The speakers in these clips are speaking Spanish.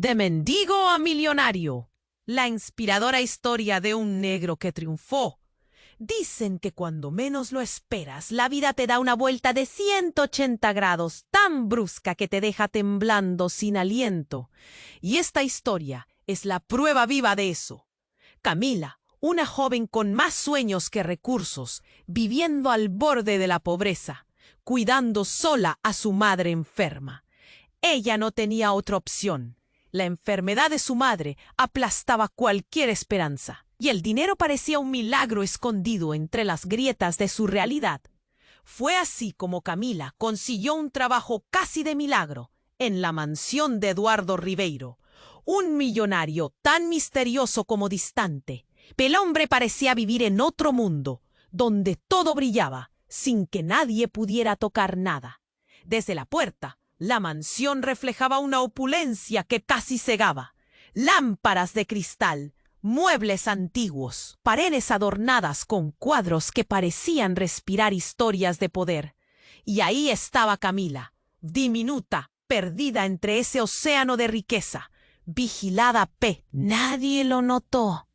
De mendigo a millonario. La inspiradora historia de un negro que triunfó. Dicen que cuando menos lo esperas, la vida te da una vuelta de 180 grados tan brusca que te deja temblando sin aliento. Y esta historia es la prueba viva de eso. Camila, una joven con más sueños que recursos, viviendo al borde de la pobreza, cuidando sola a su madre enferma. Ella no tenía otra opción. La enfermedad de su madre aplastaba cualquier esperanza, y el dinero parecía un milagro escondido entre las grietas de su realidad. Fue así como Camila consiguió un trabajo casi de milagro en la mansión de Eduardo Ribeiro, un millonario tan misterioso como distante. El hombre parecía vivir en otro mundo, donde todo brillaba, sin que nadie pudiera tocar nada. Desde la puerta, la mansión reflejaba una opulencia que casi cegaba. Lámparas de cristal, muebles antiguos, paredes adornadas con cuadros que parecían respirar historias de poder. Y ahí estaba Camila, diminuta, perdida entre ese océano de riqueza, vigilada p. Nadie lo notó,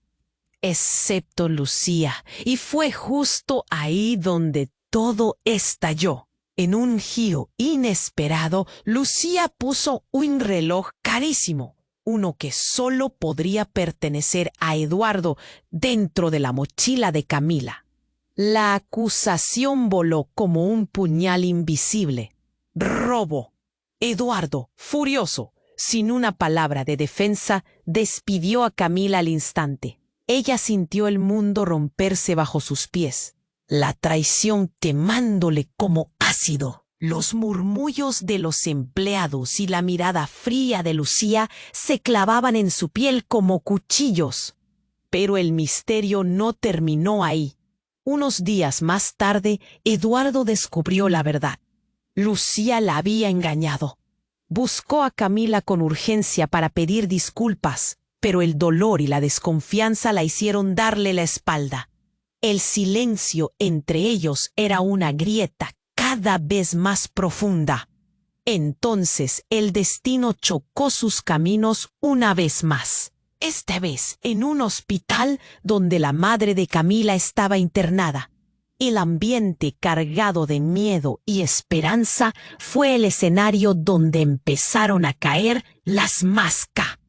excepto Lucía, y fue justo ahí donde todo estalló. En un giro inesperado, Lucía puso un reloj carísimo, uno que solo podría pertenecer a Eduardo, dentro de la mochila de Camila. La acusación voló como un puñal invisible. Robo. Eduardo, furioso, sin una palabra de defensa, despidió a Camila al instante. Ella sintió el mundo romperse bajo sus pies, la traición quemándole como ácido. Los murmullos de los empleados y la mirada fría de Lucía se clavaban en su piel como cuchillos. Pero el misterio no terminó ahí. Unos días más tarde, Eduardo descubrió la verdad. Lucía la había engañado. Buscó a Camila con urgencia para pedir disculpas, pero el dolor y la desconfianza la hicieron darle la espalda. El silencio entre ellos era una grieta cada vez más profunda. Entonces el destino chocó sus caminos una vez más. Esta vez en un hospital donde la madre de Camila estaba internada. El ambiente cargado de miedo y esperanza fue el escenario donde empezaron a caer las máscaras.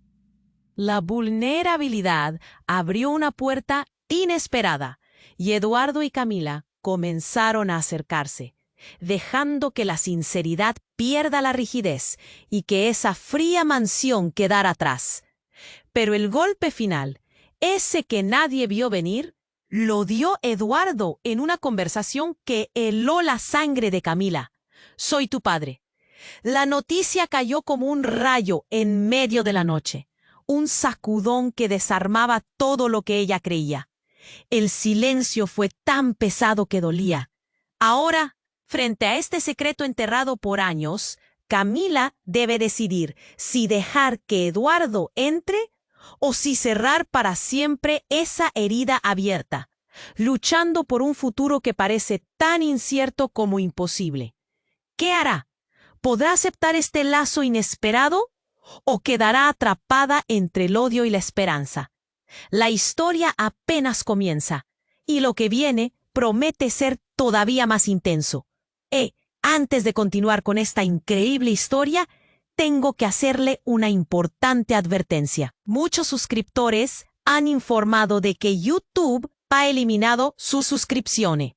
La vulnerabilidad abrió una puerta inesperada y Eduardo y Camila comenzaron a acercarse, dejando que la sinceridad pierda la rigidez y que esa fría mansión quedara atrás. Pero el golpe final, ese que nadie vio venir, lo dio Eduardo en una conversación que heló la sangre de Camila. «Soy tu padre». La noticia cayó como un rayo en medio de la noche, un sacudón que desarmaba todo lo que ella creía. El silencio fue tan pesado que dolía. Ahora, frente a este secreto enterrado por años, Camila debe decidir si dejar que Eduardo entre o si cerrar para siempre esa herida abierta, luchando por un futuro que parece tan incierto como imposible. ¿Qué hará? ¿Podrá aceptar este lazo inesperado o quedará atrapada entre el odio y la esperanza? La historia apenas comienza y lo que viene promete ser todavía más intenso. Antes de continuar con esta increíble historia, tengo que hacerle una importante advertencia. Muchos suscriptores han informado de que YouTube ha eliminado sus suscripciones.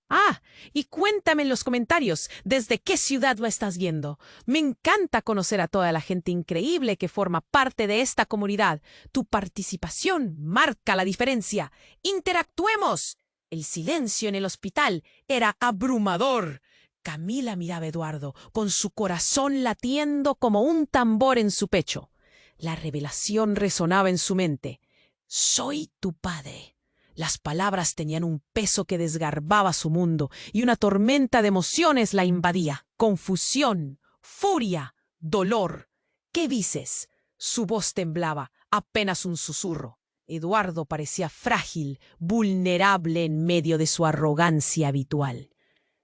Y cuéntame en los comentarios desde qué ciudad lo estás viendo. Me encanta conocer a toda la gente increíble que forma parte de esta comunidad. Tu participación marca la diferencia. ¡Interactuemos! El silencio en el hospital era abrumador. Camila miraba a Eduardo, con su corazón latiendo como un tambor en su pecho. La revelación resonaba en su mente. «Soy tu padre». Las palabras tenían un peso que desgarbaba su mundo, y una tormenta de emociones la invadía. Confusión, furia, dolor. «¿Qué dices?». Su voz temblaba, apenas un susurro. Eduardo parecía frágil, vulnerable en medio de su arrogancia habitual.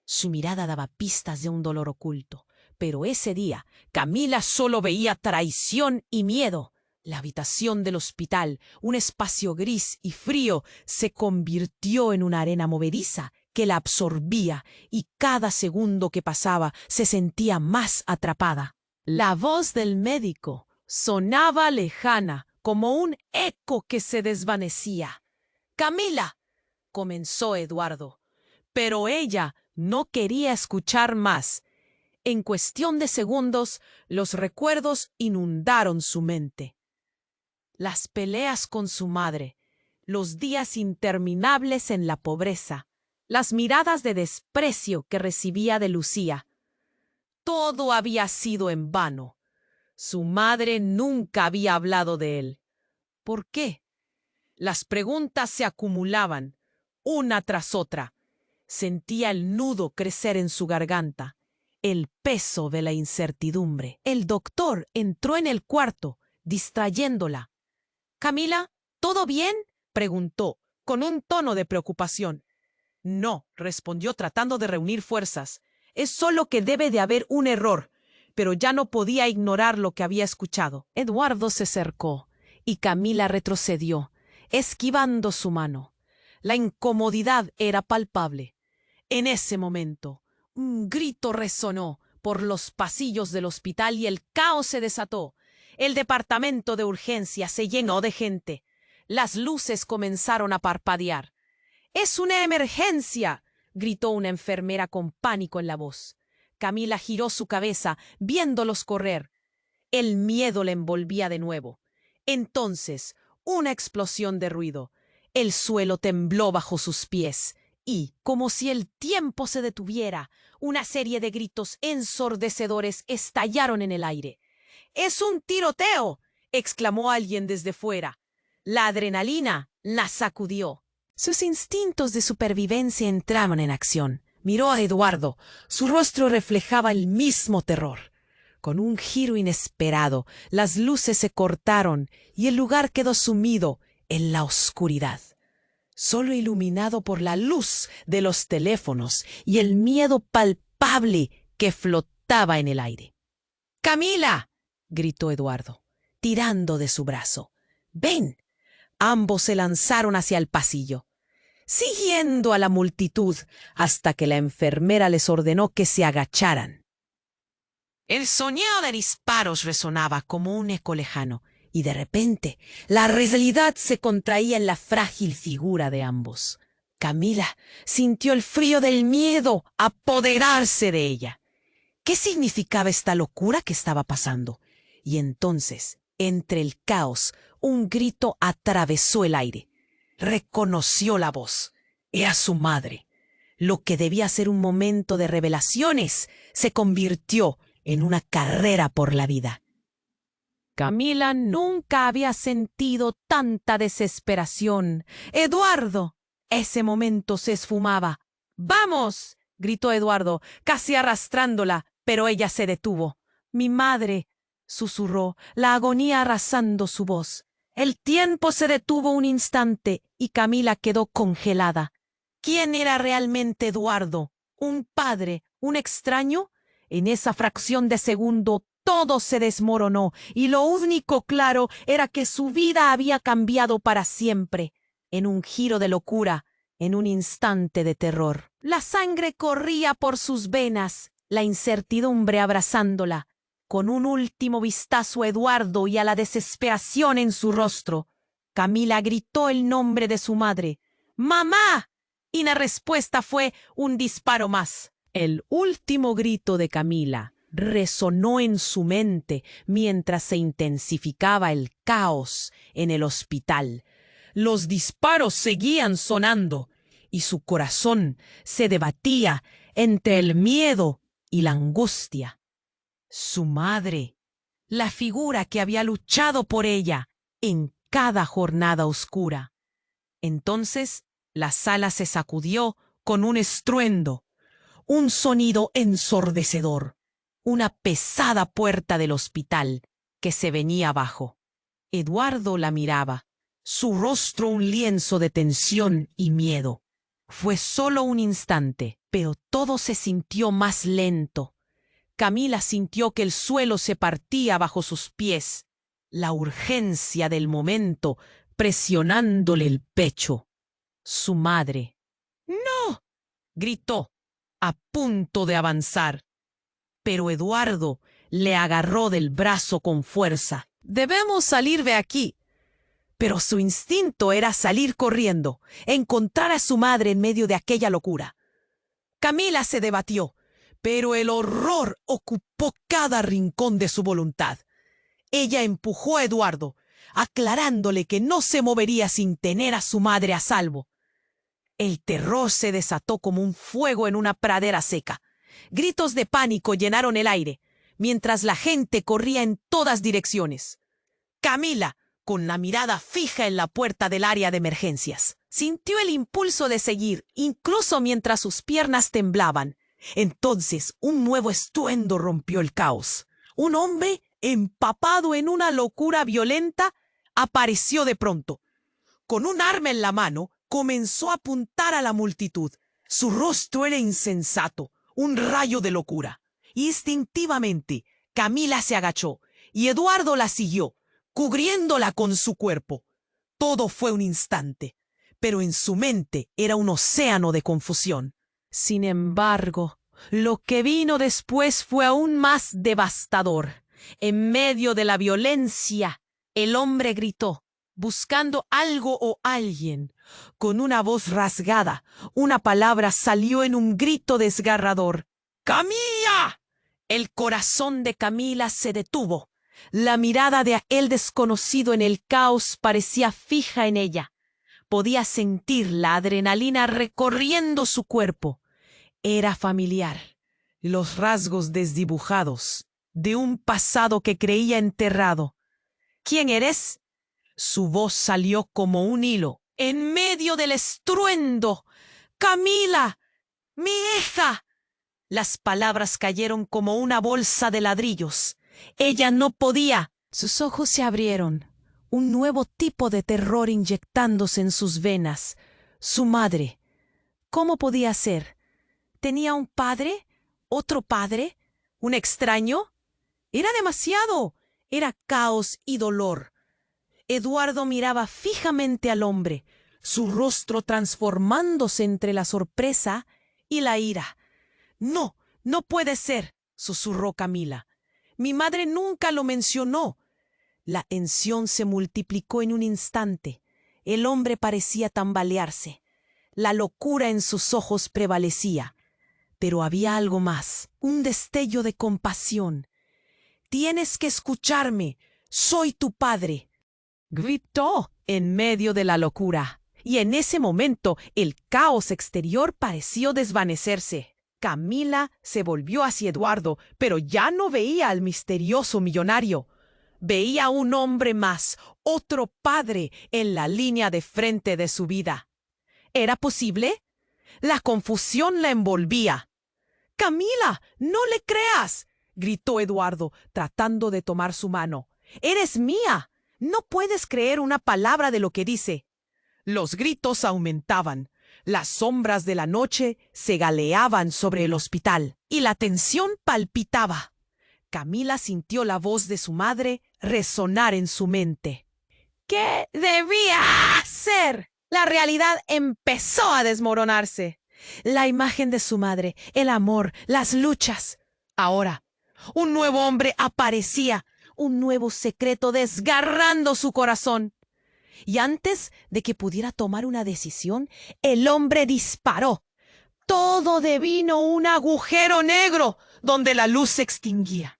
Su mirada daba pistas de un dolor oculto, pero ese día Camila solo veía traición y miedo. La habitación del hospital, un espacio gris y frío, se convirtió en una arena movediza que la absorbía y cada segundo que pasaba se sentía más atrapada. La voz del médico sonaba lejana, como un eco que se desvanecía. «Camila», comenzó Eduardo, pero ella no quería escuchar más. En cuestión de segundos, los recuerdos inundaron su mente. Las peleas con su madre, los días interminables en la pobreza, las miradas de desprecio que recibía de Lucía. Todo había sido en vano. Su madre nunca había hablado de él. ¿Por qué? Las preguntas se acumulaban, una tras otra. Sentía el nudo crecer en su garganta, el peso de la incertidumbre. El doctor entró en el cuarto, distrayéndola. «Camila, ¿todo bien?», preguntó, con un tono de preocupación. «No», respondió tratando de reunir fuerzas. «Es solo que debe de haber un error», pero ya no podía ignorar lo que había escuchado. Eduardo se acercó y Camila retrocedió, esquivando su mano. La incomodidad era palpable. En ese momento, un grito resonó por los pasillos del hospital y el caos se desató. El departamento de urgencia se llenó de gente. Las luces comenzaron a parpadear. «¡Es una emergencia!», gritó una enfermera con pánico en la voz. Camila giró su cabeza, viéndolos correr. El miedo le envolvía de nuevo. Entonces, una explosión de ruido. El suelo tembló bajo sus pies y, como si el tiempo se detuviera, una serie de gritos ensordecedores estallaron en el aire. «¡Es un tiroteo!», exclamó alguien desde fuera. La adrenalina la sacudió. Sus instintos de supervivencia entraban en acción. Miró a Eduardo. Su rostro reflejaba el mismo terror. Con un giro inesperado, las luces se cortaron y el lugar quedó sumido en la oscuridad, solo iluminado por la luz de los teléfonos y el miedo palpable que flotaba en el aire. «¡Camila!», gritó Eduardo, tirando de su brazo. «¡Ven!». Ambos se lanzaron hacia el pasillo, siguiendo a la multitud hasta que la enfermera les ordenó que se agacharan. El sonido de disparos resonaba como un eco lejano, y de repente la realidad se contraía en la frágil figura de ambos. Camila sintió el frío del miedo apoderarse de ella. ¿Qué significaba esta locura que estaba pasando? Y entonces, entre el caos, un grito atravesó el aire. Reconoció la voz. Era su madre. Lo que debía ser un momento de revelaciones se convirtió en una carrera por la vida. Camila nunca había sentido tanta desesperación. «¡Eduardo!». Ese momento se esfumaba. «¡Vamos!», gritó Eduardo, casi arrastrándola, pero ella se detuvo. «Mi madre», susurró, la agonía arrasando su voz. El tiempo se detuvo un instante y Camila quedó congelada. ¿Quién era realmente Eduardo? ¿Un padre? ¿Un extraño? En esa fracción de segundo todo se desmoronó y lo único claro era que su vida había cambiado para siempre. En un giro de locura, en un instante de terror. La sangre corría por sus venas, la incertidumbre abrazándola. Con un último vistazo a Eduardo y a la desesperación en su rostro, Camila gritó el nombre de su madre. «¡Mamá!», y la respuesta fue un disparo más. El último grito de Camila resonó en su mente mientras se intensificaba el caos en el hospital. Los disparos seguían sonando y su corazón se debatía entre el miedo y la angustia. Su madre, la figura que había luchado por ella en cada jornada oscura. Entonces la sala se sacudió con un estruendo, un sonido ensordecedor, una pesada puerta del hospital que se venía abajo. Eduardo la miraba, su rostro un lienzo de tensión y miedo. Fue solo un instante, pero todo se sintió más lento. Camila sintió que el suelo se partía bajo sus pies. la urgencia del momento presionándole el pecho. Su madre. ¡No! Gritó, a punto de avanzar. Pero Eduardo le agarró del brazo con fuerza. Debemos salir de aquí. Pero su instinto era salir corriendo, encontrar a su madre en medio de aquella locura. Camila se debatió, pero el horror ocupó cada rincón de su voluntad. Ella empujó a Eduardo, aclarándole que no se movería sin tener a su madre a salvo. El terror se desató como un fuego en una pradera seca. Gritos de pánico llenaron el aire, mientras la gente corría en todas direcciones. Camila, con la mirada fija en la puerta del área de emergencias, sintió el impulso de seguir, incluso mientras sus piernas temblaban. Entonces, un nuevo estruendo rompió el caos. Un hombre, empapado en una locura violenta, apareció de pronto. Con un arma en la mano, comenzó a apuntar a la multitud. Su rostro era insensato, un rayo de locura. Instintivamente, Camila se agachó y Eduardo la siguió, cubriéndola con su cuerpo. Todo fue un instante, pero en su mente era un océano de confusión. Sin embargo, lo que vino después fue aún más devastador. En medio de la violencia, el hombre gritó, buscando algo o alguien. Con una voz rasgada, una palabra salió en un grito desgarrador. ¡Camila! El corazón de Camila se detuvo. La mirada de aquel desconocido en el caos parecía fija en ella. Podía sentir la adrenalina recorriendo su cuerpo. Era familiar. Los rasgos desdibujados de un pasado que creía enterrado. ¿Quién eres? Su voz salió como un hilo, en medio del estruendo. ¡Camila! ¡Mi hija! Las palabras cayeron como una bolsa de ladrillos. Ella no podía. Sus ojos se abrieron, un nuevo tipo de terror inyectándose en sus venas. Su madre. ¿Cómo podía ser? ¿Tenía un padre? ¿Otro padre? ¿Un extraño? Era demasiado. Era caos y dolor. Eduardo miraba fijamente al hombre, su rostro transformándose entre la sorpresa y la ira. «No, no puede ser», susurró Camila. «Mi madre nunca lo mencionó». La tensión se multiplicó en un instante. El hombre parecía tambalearse. La locura en sus ojos prevalecía. Pero había algo más, un destello de compasión. «Tienes que escucharme. Soy tu padre», gritó en medio de la locura. Y en ese momento el caos exterior pareció desvanecerse. Camila se volvió hacia Eduardo, pero ya no veía al misterioso millonario. Veía a un hombre más, otro padre, en la línea de frente de su vida. ¿Era posible? La confusión la envolvía. «Camila, no le creas», gritó Eduardo, tratando de tomar su mano. «Eres mía. No puedes creer una palabra de lo que dice». Los gritos aumentaban. Las sombras de la noche se galeaban sobre el hospital y la tensión palpitaba. Camila sintió la voz de su madre resonar en su mente. ¿Qué debía hacer? La realidad empezó a desmoronarse. La imagen de su madre, el amor, las luchas. Ahora, un nuevo hombre aparecía, un nuevo secreto desgarrando su corazón. Y antes de que pudiera tomar una decisión, el hombre disparó. Todo devino un agujero negro donde la luz se extinguía.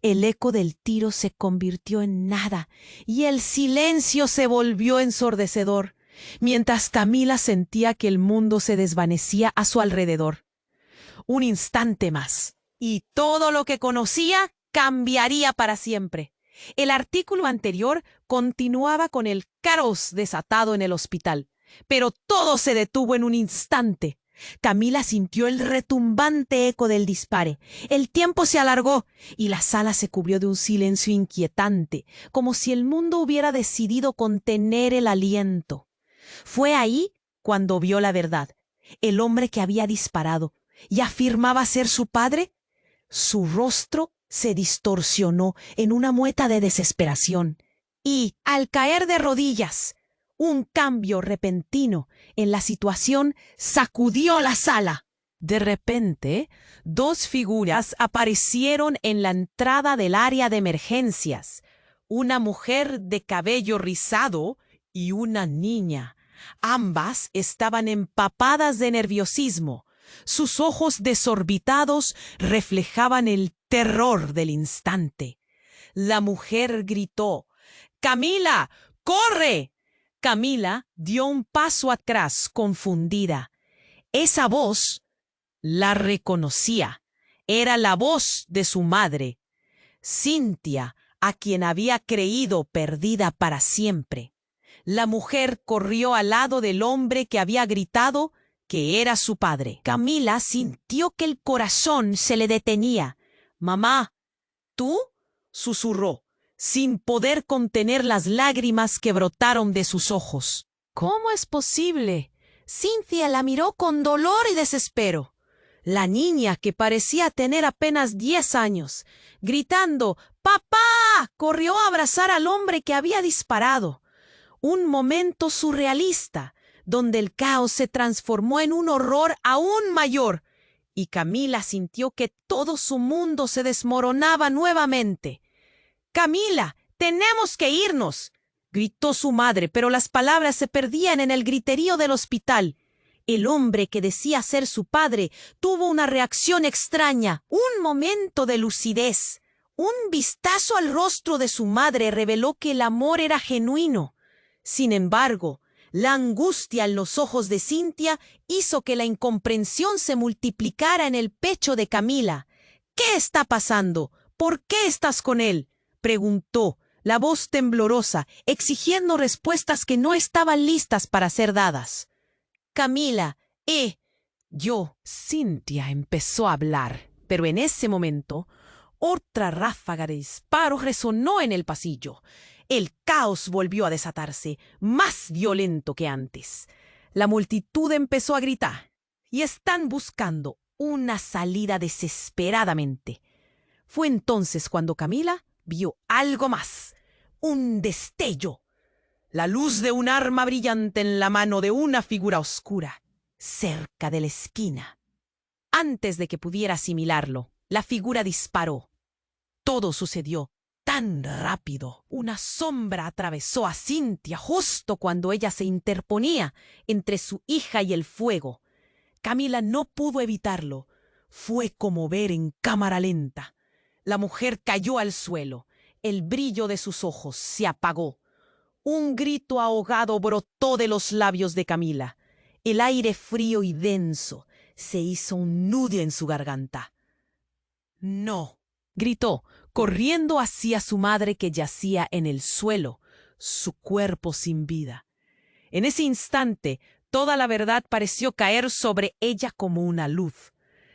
El eco del tiro se convirtió en nada y el silencio se volvió ensordecedor, mientras Camila sentía que el mundo se desvanecía a su alrededor. Un instante más, y todo lo que conocía cambiaría para siempre. El artículo anterior continuaba con el caos desatado en el hospital, pero todo se detuvo en un instante. Camila sintió el retumbante eco del disparo. El tiempo se alargó y la sala se cubrió de un silencio inquietante, como si el mundo hubiera decidido contener el aliento. Fue ahí cuando vio la verdad. El hombre que había disparado y afirmaba ser su padre, su rostro se distorsionó en una mueca de desesperación y, al caer de rodillas, un cambio repentino en la situación sacudió la sala. De repente, dos figuras aparecieron en la entrada del área de emergencias. Una mujer de cabello rizado y una niña. Ambas estaban empapadas de nerviosismo. Sus ojos desorbitados reflejaban el terror del instante. La mujer gritó: «¡Camila, corre!». Camila dio un paso atrás, confundida. Esa voz la reconocía. Era la voz de su madre, Cynthia, a quien había creído perdida para siempre. La mujer corrió al lado del hombre que había gritado que era su padre. Camila sintió que el corazón se le detenía. «Mamá, ¿tú?», susurró, sin poder contener las lágrimas que brotaron de sus ojos. «¿Cómo es posible?». Cynthia la miró con dolor y desespero. La niña, que parecía tener apenas 10 años, gritando «¡Papá!», corrió a abrazar al hombre que había disparado. Un momento surrealista, donde el caos se transformó en un horror aún mayor, y Camila sintió que todo su mundo se desmoronaba nuevamente. «Camila, tenemos que irnos», gritó su madre, pero las palabras se perdían en el griterío del hospital. El hombre que decía ser su padre tuvo una reacción extraña, un momento de lucidez. Un vistazo al rostro de su madre reveló que el amor era genuino. Sin embargo, la angustia en los ojos de Cynthia hizo que la incomprensión se multiplicara en el pecho de Camila. «¿Qué está pasando? ¿Por qué estás con él?», preguntó, la voz temblorosa, exigiendo respuestas que no estaban listas para ser dadas. «Camila, yo». Cynthia empezó a hablar, pero en ese momento otra ráfaga de disparos resonó en el pasillo. El caos volvió a desatarse, más violento que antes. La multitud empezó a gritar, y están buscando una salida desesperadamente. Fue entonces cuando Camila vio algo más, un destello. La luz de un arma brillante en la mano de una figura oscura, cerca de la esquina. Antes de que pudiera asimilarlo, la figura disparó. Todo sucedió tan rápido. Una sombra atravesó a Cynthia justo cuando ella se interponía entre su hija y el fuego. Camila no pudo evitarlo. Fue como ver en cámara lenta. La mujer cayó al suelo. El brillo de sus ojos se apagó. Un grito ahogado brotó de los labios de Camila. El aire frío y denso se hizo un nudo en su garganta. «No», gritó, corriendo hacia su madre que yacía en el suelo, su cuerpo sin vida. En ese instante, toda la verdad pareció caer sobre ella como una luz.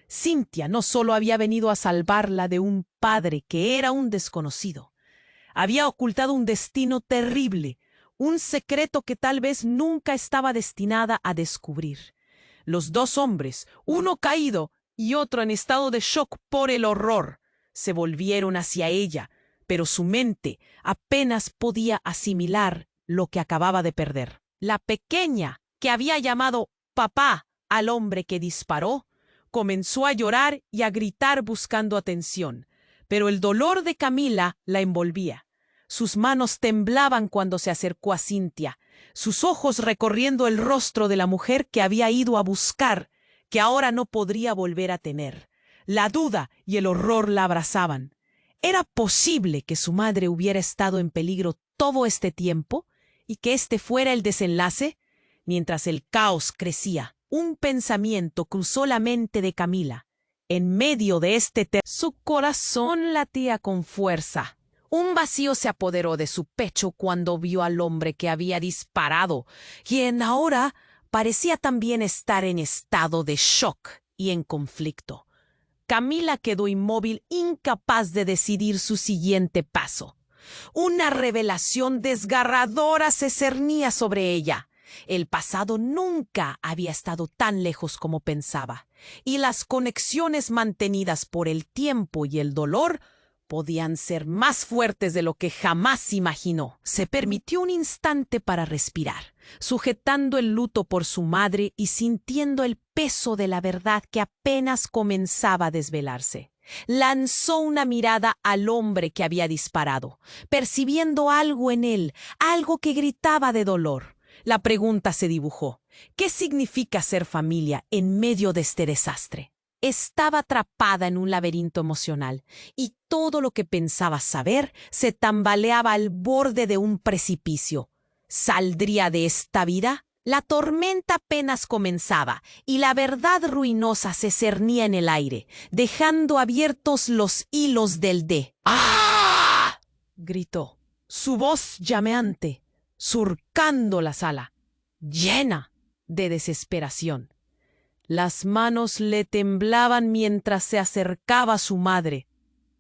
Cynthia no solo había venido a salvarla de un padre que era un desconocido, había ocultado un destino terrible, un secreto que tal vez nunca estaba destinada a descubrir. Los dos hombres, uno caído y otro en estado de shock por el horror, se volvieron hacia ella, pero su mente apenas podía asimilar lo que acababa de perder. La pequeña, que había llamado papá al hombre que disparó, comenzó a llorar y a gritar buscando atención, pero el dolor de Camila la envolvía. Sus manos temblaban cuando se acercó a Cynthia, sus ojos recorriendo el rostro de la mujer que había ido a buscar, que ahora no podría volver a tener. La duda y el horror la abrazaban. ¿Era posible que su madre hubiera estado en peligro todo este tiempo y que este fuera el desenlace? Mientras el caos crecía, un pensamiento cruzó la mente de Camila. En medio de este su corazón latía con fuerza. Un vacío se apoderó de su pecho cuando vio al hombre que había disparado, quien ahora parecía también estar en estado de shock y en conflicto. Camila quedó inmóvil, incapaz de decidir su siguiente paso. Una revelación desgarradora se cernía sobre ella. El pasado nunca había estado tan lejos como pensaba, y las conexiones mantenidas por el tiempo y el dolor podían ser más fuertes de lo que jamás imaginó. Se permitió un instante para respirar, sujetando el luto por su madre y sintiendo el peso de la verdad que apenas comenzaba a desvelarse. Lanzó una mirada al hombre que había disparado, percibiendo algo en él, algo que gritaba de dolor. La pregunta se dibujó: ¿qué significa ser familia en medio de este desastre? Estaba atrapada en un laberinto emocional y todo lo que pensaba saber se tambaleaba al borde de un precipicio. ¿Saldría de esta vida? La tormenta apenas comenzaba y la verdad ruinosa se cernía en el aire, dejando abiertos los hilos del de. ¡Ah! Gritó, su voz llameante, surcando la sala, llena de desesperación. Las manos le temblaban mientras se acercaba a su madre,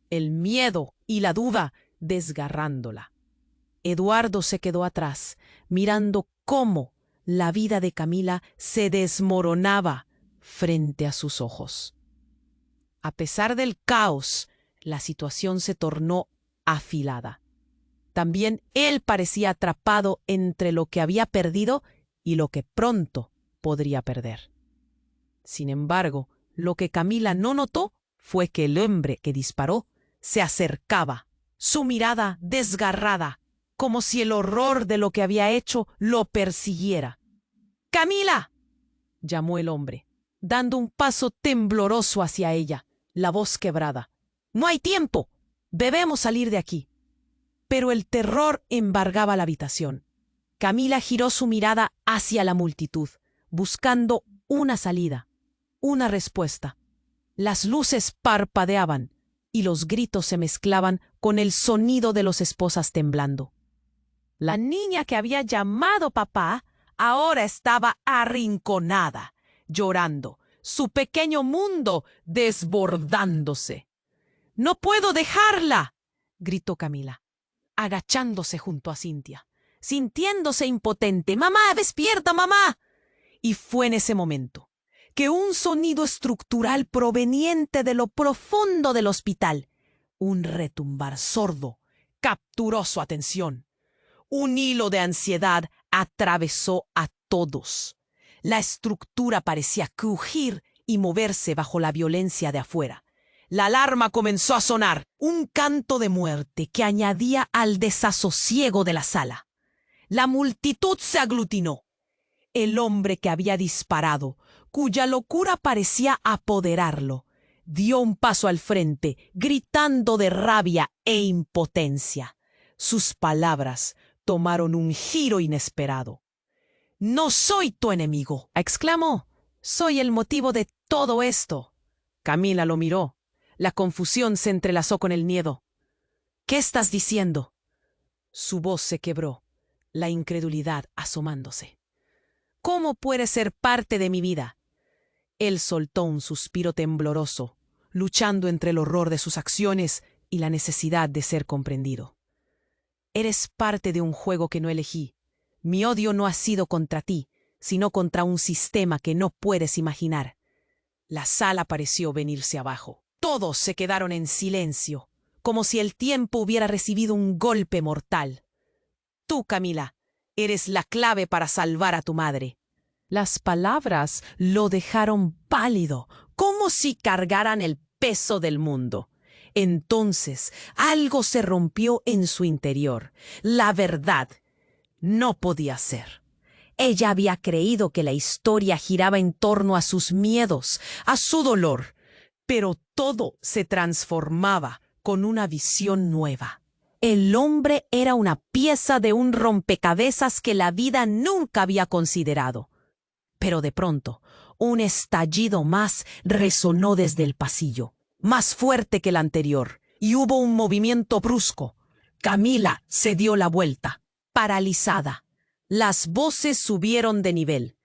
el miedo y la duda desgarrándola. Eduardo se quedó atrás, mirando cómo la vida de Camila se desmoronaba frente a sus ojos. A pesar del caos, la situación se tornó afilada. También él parecía atrapado entre lo que había perdido y lo que pronto podría perder. Sin embargo, lo que Camila no notó fue que el hombre que disparó se acercaba, su mirada desgarrada, como si el horror de lo que había hecho lo persiguiera. ¡Camila!, llamó el hombre, dando un paso tembloroso hacia ella, la voz quebrada. «¡No hay tiempo! Debemos salir de aquí». Pero el terror embargaba la habitación. Camila giró su mirada hacia la multitud, buscando una salida, una respuesta. Las luces parpadeaban y los gritos se mezclaban con el sonido de las esposas temblando. La niña que había llamado papá ahora estaba arrinconada, llorando, su pequeño mundo desbordándose. «¡No puedo dejarla!», gritó Camila, agachándose junto a Cintia, sintiéndose impotente. «¡Mamá, despierta, mamá!». Y fue en ese momento que un sonido estructural proveniente de lo profundo del hospital, un retumbar sordo, capturó su atención. Un hilo de ansiedad atravesó a todos. La estructura parecía crujir y moverse bajo la violencia de afuera. La alarma comenzó a sonar, un canto de muerte que añadía al desasosiego de la sala. La multitud se aglutinó. El hombre que había disparado, cuya locura parecía apoderarlo, dio un paso al frente, gritando de rabia e impotencia. Sus palabras tomaron un giro inesperado. «No soy tu enemigo», exclamó. «Soy el motivo de todo esto». Camila lo miró. La confusión se entrelazó con el miedo. «¿Qué estás diciendo?». Su voz se quebró, la incredulidad asomándose. «¿Cómo puedes ser parte de mi vida?». Él soltó un suspiro tembloroso, luchando entre el horror de sus acciones y la necesidad de ser comprendido. «Eres parte de un juego que no elegí. Mi odio no ha sido contra ti, sino contra un sistema que no puedes imaginar». La sala pareció venirse abajo. Todos se quedaron en silencio, como si el tiempo hubiera recibido un golpe mortal. «Tú, Camila, eres la clave para salvar a tu madre». Las palabras lo dejaron pálido, como si cargaran el peso del mundo. Entonces algo se rompió en su interior. La verdad no podía ser. Ella había creído que la historia giraba en torno a sus miedos, a su dolor, pero todo se transformaba con una visión nueva. El hombre era una pieza de un rompecabezas que la vida nunca había considerado. Pero de pronto, un estallido más resonó desde el pasillo, más fuerte que el anterior, y hubo un movimiento brusco. Camila se dio la vuelta, paralizada. Las voces subieron de nivel,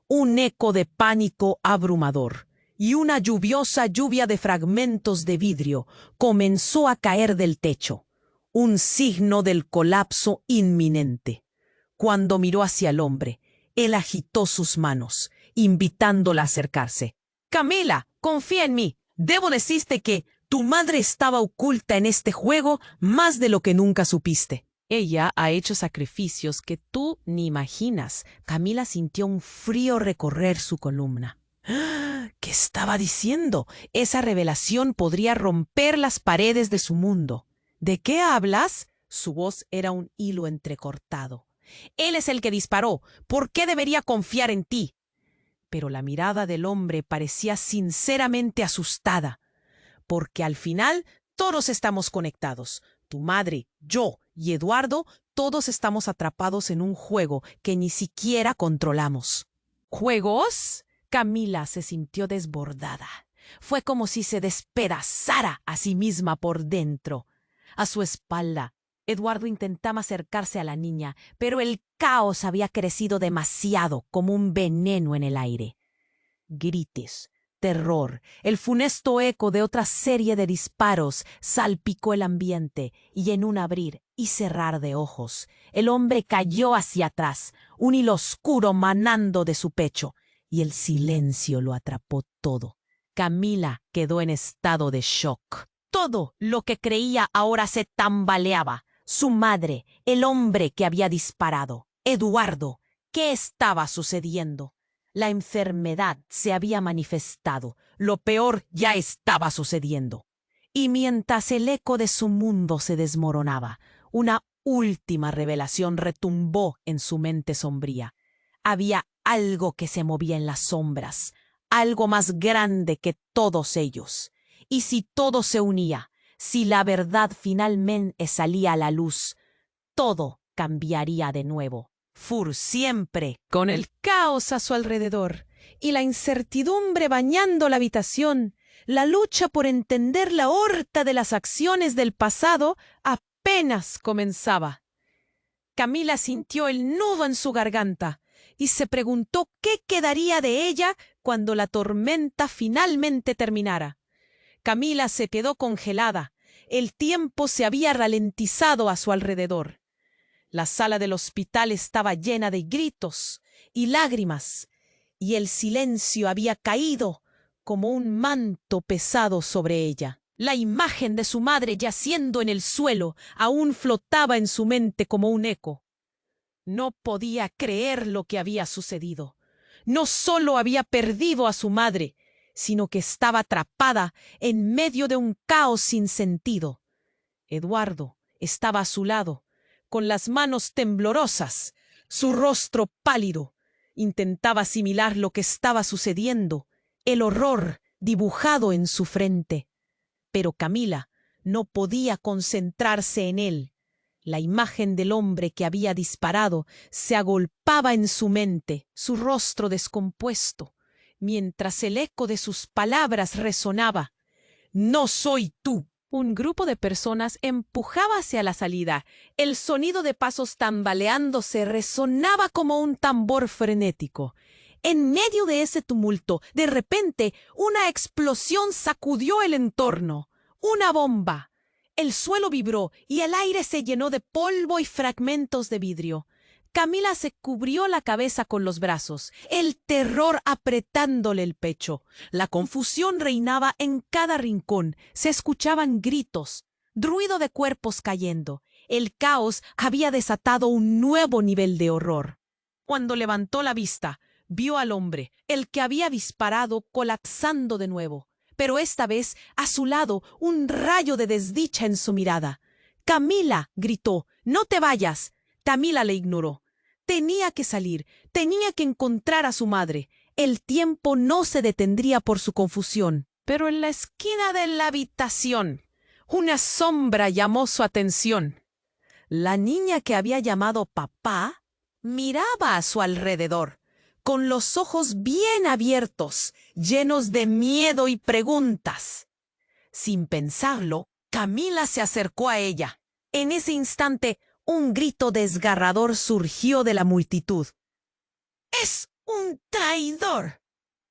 un eco de pánico abrumador, y una lluviosa lluvia de fragmentos de vidrio comenzó a caer del techo, un signo del colapso inminente. Cuando miró hacia el hombre, él agitó sus manos, invitándola a acercarse. «Camila, confía en mí. Debo decirte que, Tu madre estaba oculta en este juego más de lo que nunca supiste. Ella ha hecho sacrificios que tú ni imaginas. Camila sintió un frío recorrer su columna. ¿Qué estaba diciendo? Esa revelación podría romper las paredes de su mundo. ¿De qué hablas? Su voz era un hilo entrecortado. Él es el que disparó. ¿Por qué debería confiar en ti? Pero la mirada del hombre parecía sinceramente asustada, porque al final todos estamos conectados. Tu madre, yo y Eduardo, todos estamos atrapados en un juego que ni siquiera controlamos. ¿Juegos? Camila se sintió desbordada. Fue como si se despedazara a sí misma por dentro. A su espalda, Eduardo intentaba acercarse a la niña, pero el caos había crecido demasiado, como un veneno en el aire. Gritos, terror, el funesto eco de otra serie de disparos salpicó el ambiente, y en un abrir y cerrar de ojos, el hombre cayó hacia atrás, un hilo oscuro manando de su pecho, y el silencio lo atrapó todo. Camila quedó en estado de shock. Todo lo que creía ahora se tambaleaba. Su madre, el hombre que había disparado, Eduardo. ¿Qué estaba sucediendo? La enfermedad se había manifestado. Lo peor ya estaba sucediendo. Y mientras el eco de su mundo se desmoronaba, una última revelación retumbó en su mente sombría. Había algo que se movía en las sombras, algo más grande que todos ellos. Y si todo se unía, si la verdad finalmente salía a la luz, todo cambiaría de nuevo. Fur siempre, con el caos a su alrededor y la incertidumbre bañando la habitación, la lucha por entender la horta de las acciones del pasado apenas comenzaba. Camila sintió el nudo en su garganta y se preguntó qué quedaría de ella cuando la tormenta finalmente terminara. Camila se quedó congelada. El tiempo se había ralentizado a su alrededor. La sala del hospital estaba llena de gritos y lágrimas, y el silencio había caído como un manto pesado sobre ella. La imagen de su madre yaciendo en el suelo aún flotaba en su mente como un eco. No podía creer lo que había sucedido. No solo había perdido a su madre, sino que estaba atrapada en medio de un caos sin sentido. Eduardo estaba a su lado, con las manos temblorosas, su rostro pálido. Intentaba asimilar lo que estaba sucediendo, el horror dibujado en su frente. Pero Camila no podía concentrarse en él. La imagen del hombre que había disparado se agolpaba en su mente, su rostro descompuesto, mientras el eco de sus palabras resonaba. «No soy tú». Un grupo de personas empujaba hacia la salida. El sonido de pasos tambaleándose resonaba como un tambor frenético. En medio de ese tumulto, de repente, una explosión sacudió el entorno. Una bomba. El suelo vibró y el aire se llenó de polvo y fragmentos de vidrio. Camila se cubrió la cabeza con los brazos, el terror apretándole el pecho. La confusión reinaba en cada rincón. Se escuchaban gritos, ruido de cuerpos cayendo. El caos había desatado un nuevo nivel de horror. Cuando levantó la vista, vio al hombre, el que había disparado, colapsando de nuevo. Pero esta vez, a su lado, un rayo de desdicha en su mirada. «Camila», gritó, «no te vayas». Camila le ignoró. Tenía que salir, tenía que encontrar a su madre. El tiempo no se detendría por su confusión. Pero en la esquina de la habitación, una sombra llamó su atención. La niña que había llamado papá miraba a su alrededor, con los ojos bien abiertos, llenos de miedo y preguntas. Sin pensarlo, Camila se acercó a ella. En ese instante, un grito desgarrador surgió de la multitud. «¡Es un traidor!».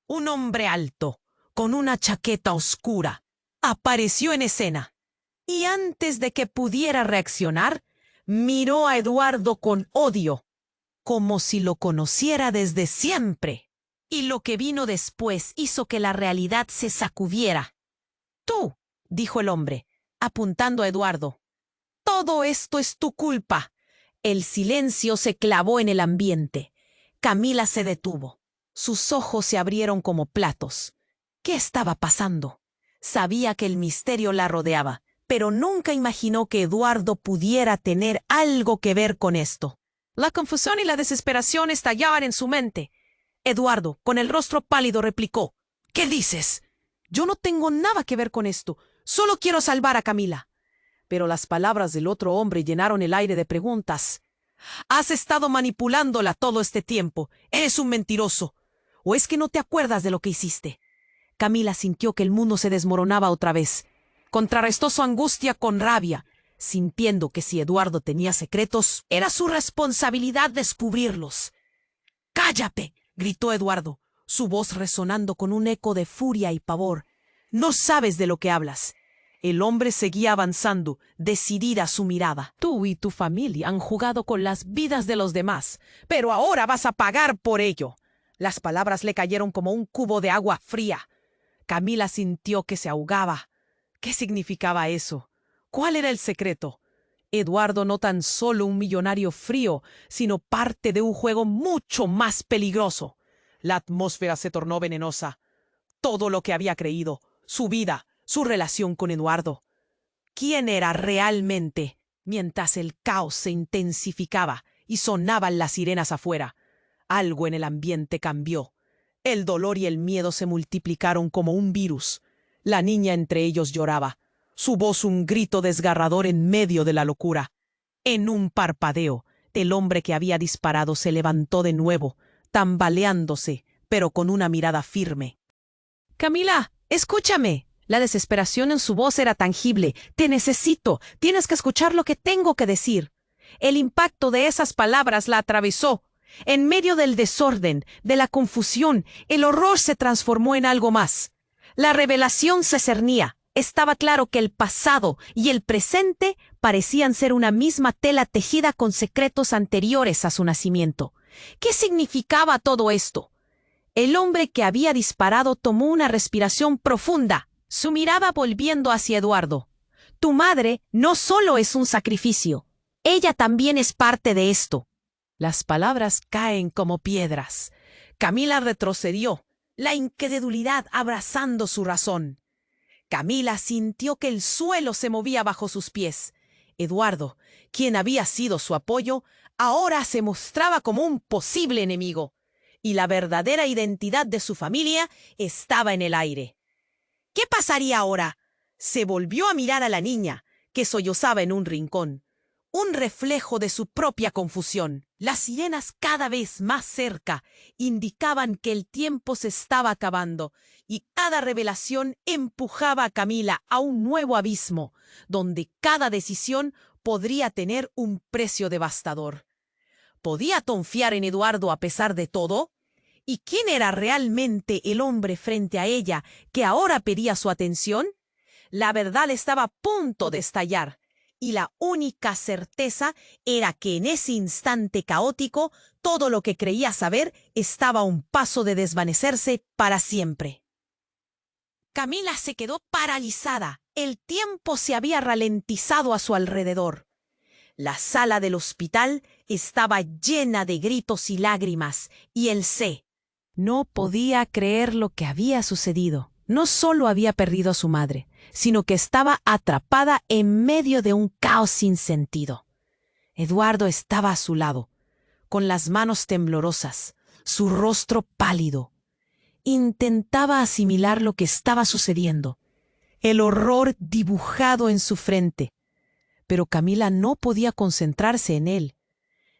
Un hombre alto, con una chaqueta oscura, apareció en escena. Y antes de que pudiera reaccionar, miró a Eduardo con odio, como si lo conociera desde siempre. Y lo que vino después hizo que la realidad se sacudiera. «Tú, dijo el hombre, apuntando a Eduardo. Todo esto es tu culpa. El silencio se clavó en el ambiente. Camila se detuvo. Sus ojos se abrieron como platos. ¿Qué estaba pasando? Sabía que el misterio la rodeaba, pero nunca imaginó que Eduardo pudiera tener algo que ver con esto. La confusión y la desesperación estallaban en su mente. Eduardo, con el rostro pálido, replicó: ¿Qué dices? Yo no tengo nada que ver con esto. Solo quiero salvar a Camila. Pero las palabras del otro hombre llenaron el aire de preguntas. Has estado manipulándola todo este tiempo. Eres un mentiroso. ¿O es que no te acuerdas de lo que hiciste? Camila sintió que el mundo se desmoronaba otra vez. Contrarrestó su angustia con rabia, sintiendo que si Eduardo tenía secretos, era su responsabilidad descubrirlos. ¡Cállate!, gritó Eduardo, su voz resonando con un eco de furia y pavor. No sabes de lo que hablas. El hombre seguía avanzando, decidida su mirada. Tú y tu familia han jugado con las vidas de los demás, pero ahora vas a pagar por ello. Las palabras le cayeron como un cubo de agua fría. Camila sintió que se ahogaba. ¿Qué significaba eso? ¿Cuál era el secreto? Eduardo no tan solo un millonario frío, sino parte de un juego mucho más peligroso. La atmósfera se tornó venenosa. Todo lo que había creído, su vida, su relación con Eduardo. ¿Quién era realmente? Mientras el caos se intensificaba y sonaban las sirenas afuera, algo en el ambiente cambió. El dolor y el miedo se multiplicaron como un virus. La niña entre ellos lloraba, su voz un grito desgarrador en medio de la locura. En un parpadeo, el hombre que había disparado se levantó de nuevo, tambaleándose, pero con una mirada firme. «Camila, escúchame». La desesperación en su voz era tangible. «Te necesito. Tienes que escuchar lo que tengo que decir». El impacto de esas palabras la atravesó. En medio del desorden, de la confusión, el horror se transformó en algo más. La revelación se cernía. Estaba claro que el pasado y el presente parecían ser una misma tela tejida con secretos anteriores a su nacimiento. ¿Qué significaba todo esto? El hombre que había disparado tomó una respiración profunda, su mirada volviendo hacia Eduardo. Tu madre no solo es un sacrificio, ella también es parte de esto. Las palabras caen como piedras. Camila retrocedió, la incredulidad abrazando su razón. Camila sintió que el suelo se movía bajo sus pies. Eduardo, quien había sido su apoyo, ahora se mostraba como un posible enemigo. Y la verdadera identidad de su familia estaba en el aire. ¿Qué pasaría ahora? Se volvió a mirar a la niña, que sollozaba en un rincón. Un reflejo de su propia confusión. Las sirenas cada vez más cerca indicaban que el tiempo se estaba acabando y cada revelación empujaba a Camila a un nuevo abismo, donde cada decisión podría tener un precio devastador. ¿Podía confiar en Eduardo a pesar de todo? ¿Y quién era realmente el hombre frente a ella que ahora pedía su atención? La verdad estaba a punto de estallar. Y la única certeza era que en ese instante caótico todo lo que creía saber estaba a un paso de desvanecerse para siempre. Camila se quedó paralizada. El tiempo se había ralentizado a su alrededor. La sala del hospital estaba llena de gritos y lágrimas, y él no podía creer lo que había sucedido. No solo había perdido a su madre, sino que estaba atrapada en medio de un caos sin sentido. Eduardo estaba a su lado, con las manos temblorosas, su rostro pálido. Intentaba asimilar lo que estaba sucediendo, el horror dibujado en su frente. Pero Camila no podía concentrarse en él.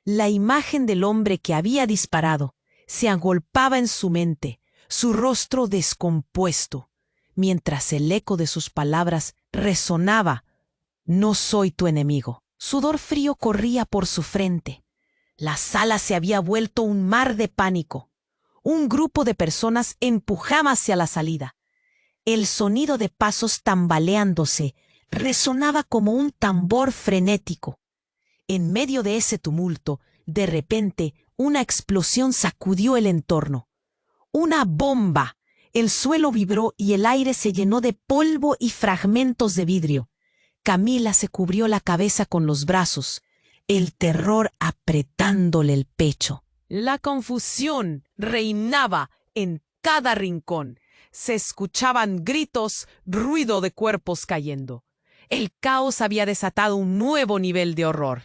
La imagen del hombre que había disparado se agolpaba en su mente, su rostro descompuesto, mientras el eco de sus palabras resonaba. No soy tu enemigo. Sudor frío corría por su frente. La sala se había vuelto un mar de pánico. Un grupo de personas empujaba hacia la salida. El sonido de pasos tambaleándose resonaba como un tambor frenético. En medio de ese tumulto, de repente, una explosión sacudió el entorno. Una bomba. El suelo vibró y el aire se llenó de polvo y fragmentos de vidrio. Camila se cubrió la cabeza con los brazos, el terror apretándole el pecho. La confusión reinaba en cada rincón. Se escuchaban gritos, ruido de cuerpos cayendo. El caos había desatado un nuevo nivel de horror.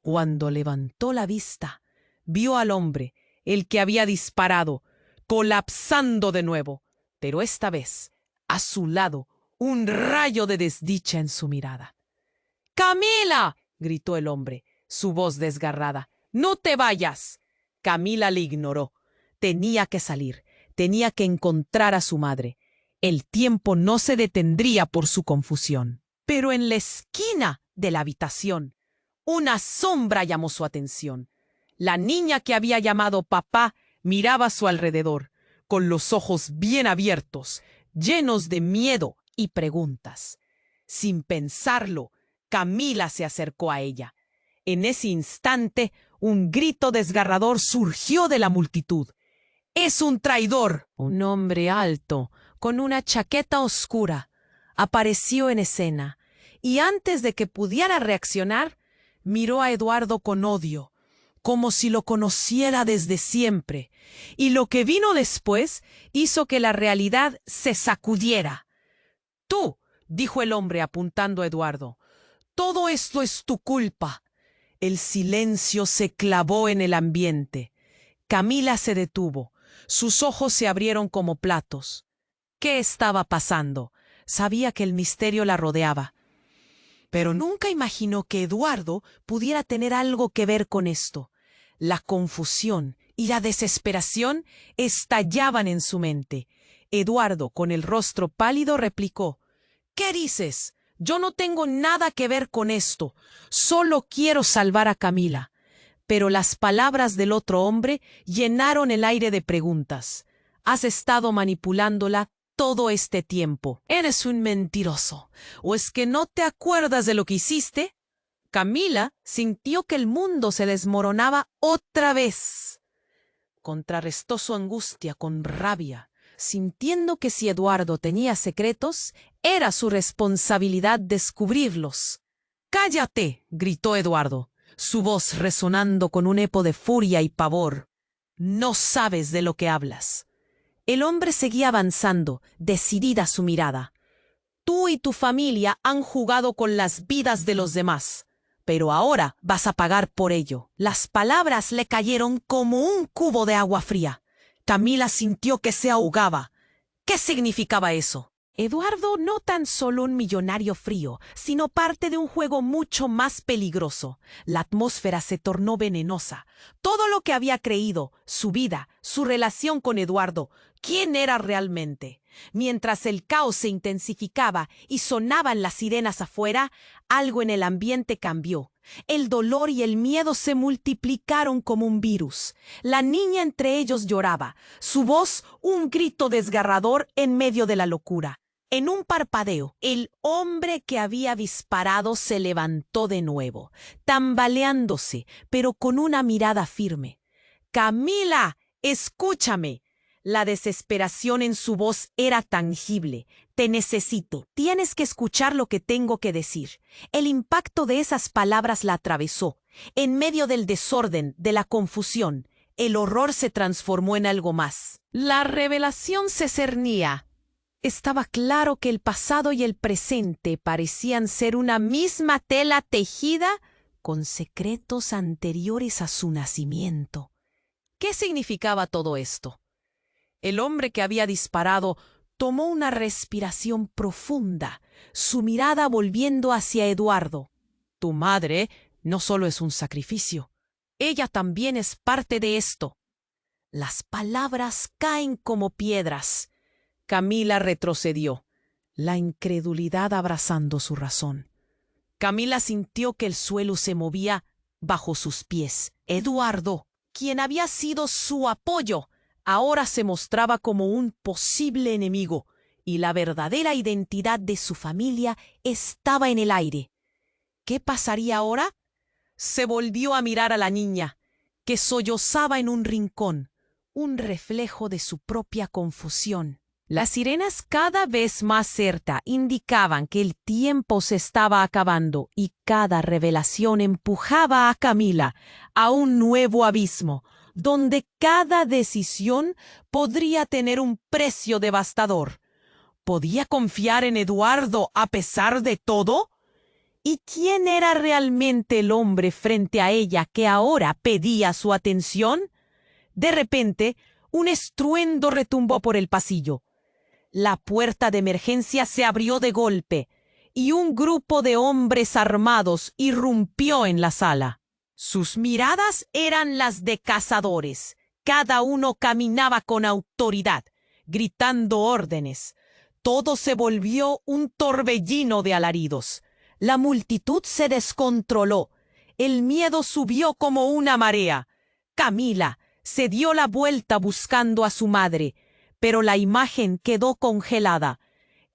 Cuando levantó la vista, vio al hombre, el que había disparado, colapsando de nuevo, pero esta vez, a su lado, un rayo de desdicha en su mirada. ¡Camila!, gritó el hombre, su voz desgarrada. ¡No te vayas! Camila le ignoró. Tenía que salir, tenía que encontrar a su madre. El tiempo no se detendría por su confusión. Pero en la esquina de la habitación, una sombra llamó su atención. La niña que había llamado papá miraba a su alrededor, con los ojos bien abiertos, llenos de miedo y preguntas. Sin pensarlo, Camila se acercó a ella. En ese instante, un grito desgarrador surgió de la multitud. ¡Es un traidor! Un hombre alto, con una chaqueta oscura, apareció en escena, y antes de que pudiera reaccionar, miró a Eduardo con odio, como si lo conociera desde siempre, y lo que vino después hizo que la realidad se sacudiera. «Tú», dijo el hombre apuntando a Eduardo, «todo esto es tu culpa». El silencio se clavó en el ambiente. Camila se detuvo. Sus ojos se abrieron como platos. ¿Qué estaba pasando? Sabía que el misterio la rodeaba, pero nunca imaginó que Eduardo pudiera tener algo que ver con esto. La confusión y la desesperación estallaban en su mente. Eduardo, con el rostro pálido, replicó: «¿Qué dices? Yo no tengo nada que ver con esto. Solo quiero salvar a Camila». Pero las palabras del otro hombre llenaron el aire de preguntas. «Has estado manipulándola todo este tiempo. Eres un mentiroso. ¿O es que no te acuerdas de lo que hiciste?» Camila sintió que el mundo se desmoronaba otra vez. Contrarrestó su angustia con rabia, sintiendo que si Eduardo tenía secretos, era su responsabilidad descubrirlos. «¡Cállate!», gritó Eduardo, su voz resonando con un eco de furia y pavor. «No sabes de lo que hablas». El hombre seguía avanzando, decidida su mirada. «Tú y tu familia han jugado con las vidas de los demás, pero ahora vas a pagar por ello». Las palabras le cayeron como un cubo de agua fría. Camila sintió que se ahogaba. ¿Qué significaba eso? Eduardo no tan solo un millonario frío, sino parte de un juego mucho más peligroso. La atmósfera se tornó venenosa. Todo lo que había creído, su vida, su relación con Eduardo, ¿quién era realmente? Mientras el caos se intensificaba y sonaban las sirenas afuera, algo en el ambiente cambió. El dolor y el miedo se multiplicaron como un virus. La niña entre ellos lloraba, su voz un grito desgarrador en medio de la locura. En un parpadeo, el hombre que había disparado se levantó de nuevo, tambaleándose, pero con una mirada firme. «Camila, escúchame». La desesperación en su voz era tangible. «Te necesito. Tienes que escuchar lo que tengo que decir». El impacto de esas palabras la atravesó. En medio del desorden, de la confusión, el horror se transformó en algo más. La revelación se cernía. Estaba claro que el pasado y el presente parecían ser una misma tela tejida con secretos anteriores a su nacimiento. ¿Qué significaba todo esto? El hombre que había disparado tomó una respiración profunda, su mirada volviendo hacia Eduardo. «Tu madre no solo es un sacrificio, ella también es parte de esto». Las palabras caen como piedras. Camila retrocedió, la incredulidad abrazando su razón. Camila sintió que el suelo se movía bajo sus pies. Eduardo, quien había sido su apoyo, ahora se mostraba como un posible enemigo, y la verdadera identidad de su familia estaba en el aire. ¿Qué pasaría ahora? Se volvió a mirar a la niña, que sollozaba en un rincón, un reflejo de su propia confusión. Las sirenas cada vez más cerca indicaban que el tiempo se estaba acabando y cada revelación empujaba a Camila a un nuevo abismo, donde cada decisión podría tener un precio devastador. ¿Podía confiar en Eduardo a pesar de todo? ¿Y quién era realmente el hombre frente a ella que ahora pedía su atención? De repente, un estruendo retumbó por el pasillo. La puerta de emergencia se abrió de golpe y un grupo de hombres armados irrumpió en la sala. Sus miradas eran las de cazadores. Cada uno caminaba con autoridad, gritando órdenes. Todo se volvió un torbellino de alaridos. La multitud se descontroló. El miedo subió como una marea. Camila se dio la vuelta buscando a su madre, pero la imagen quedó congelada.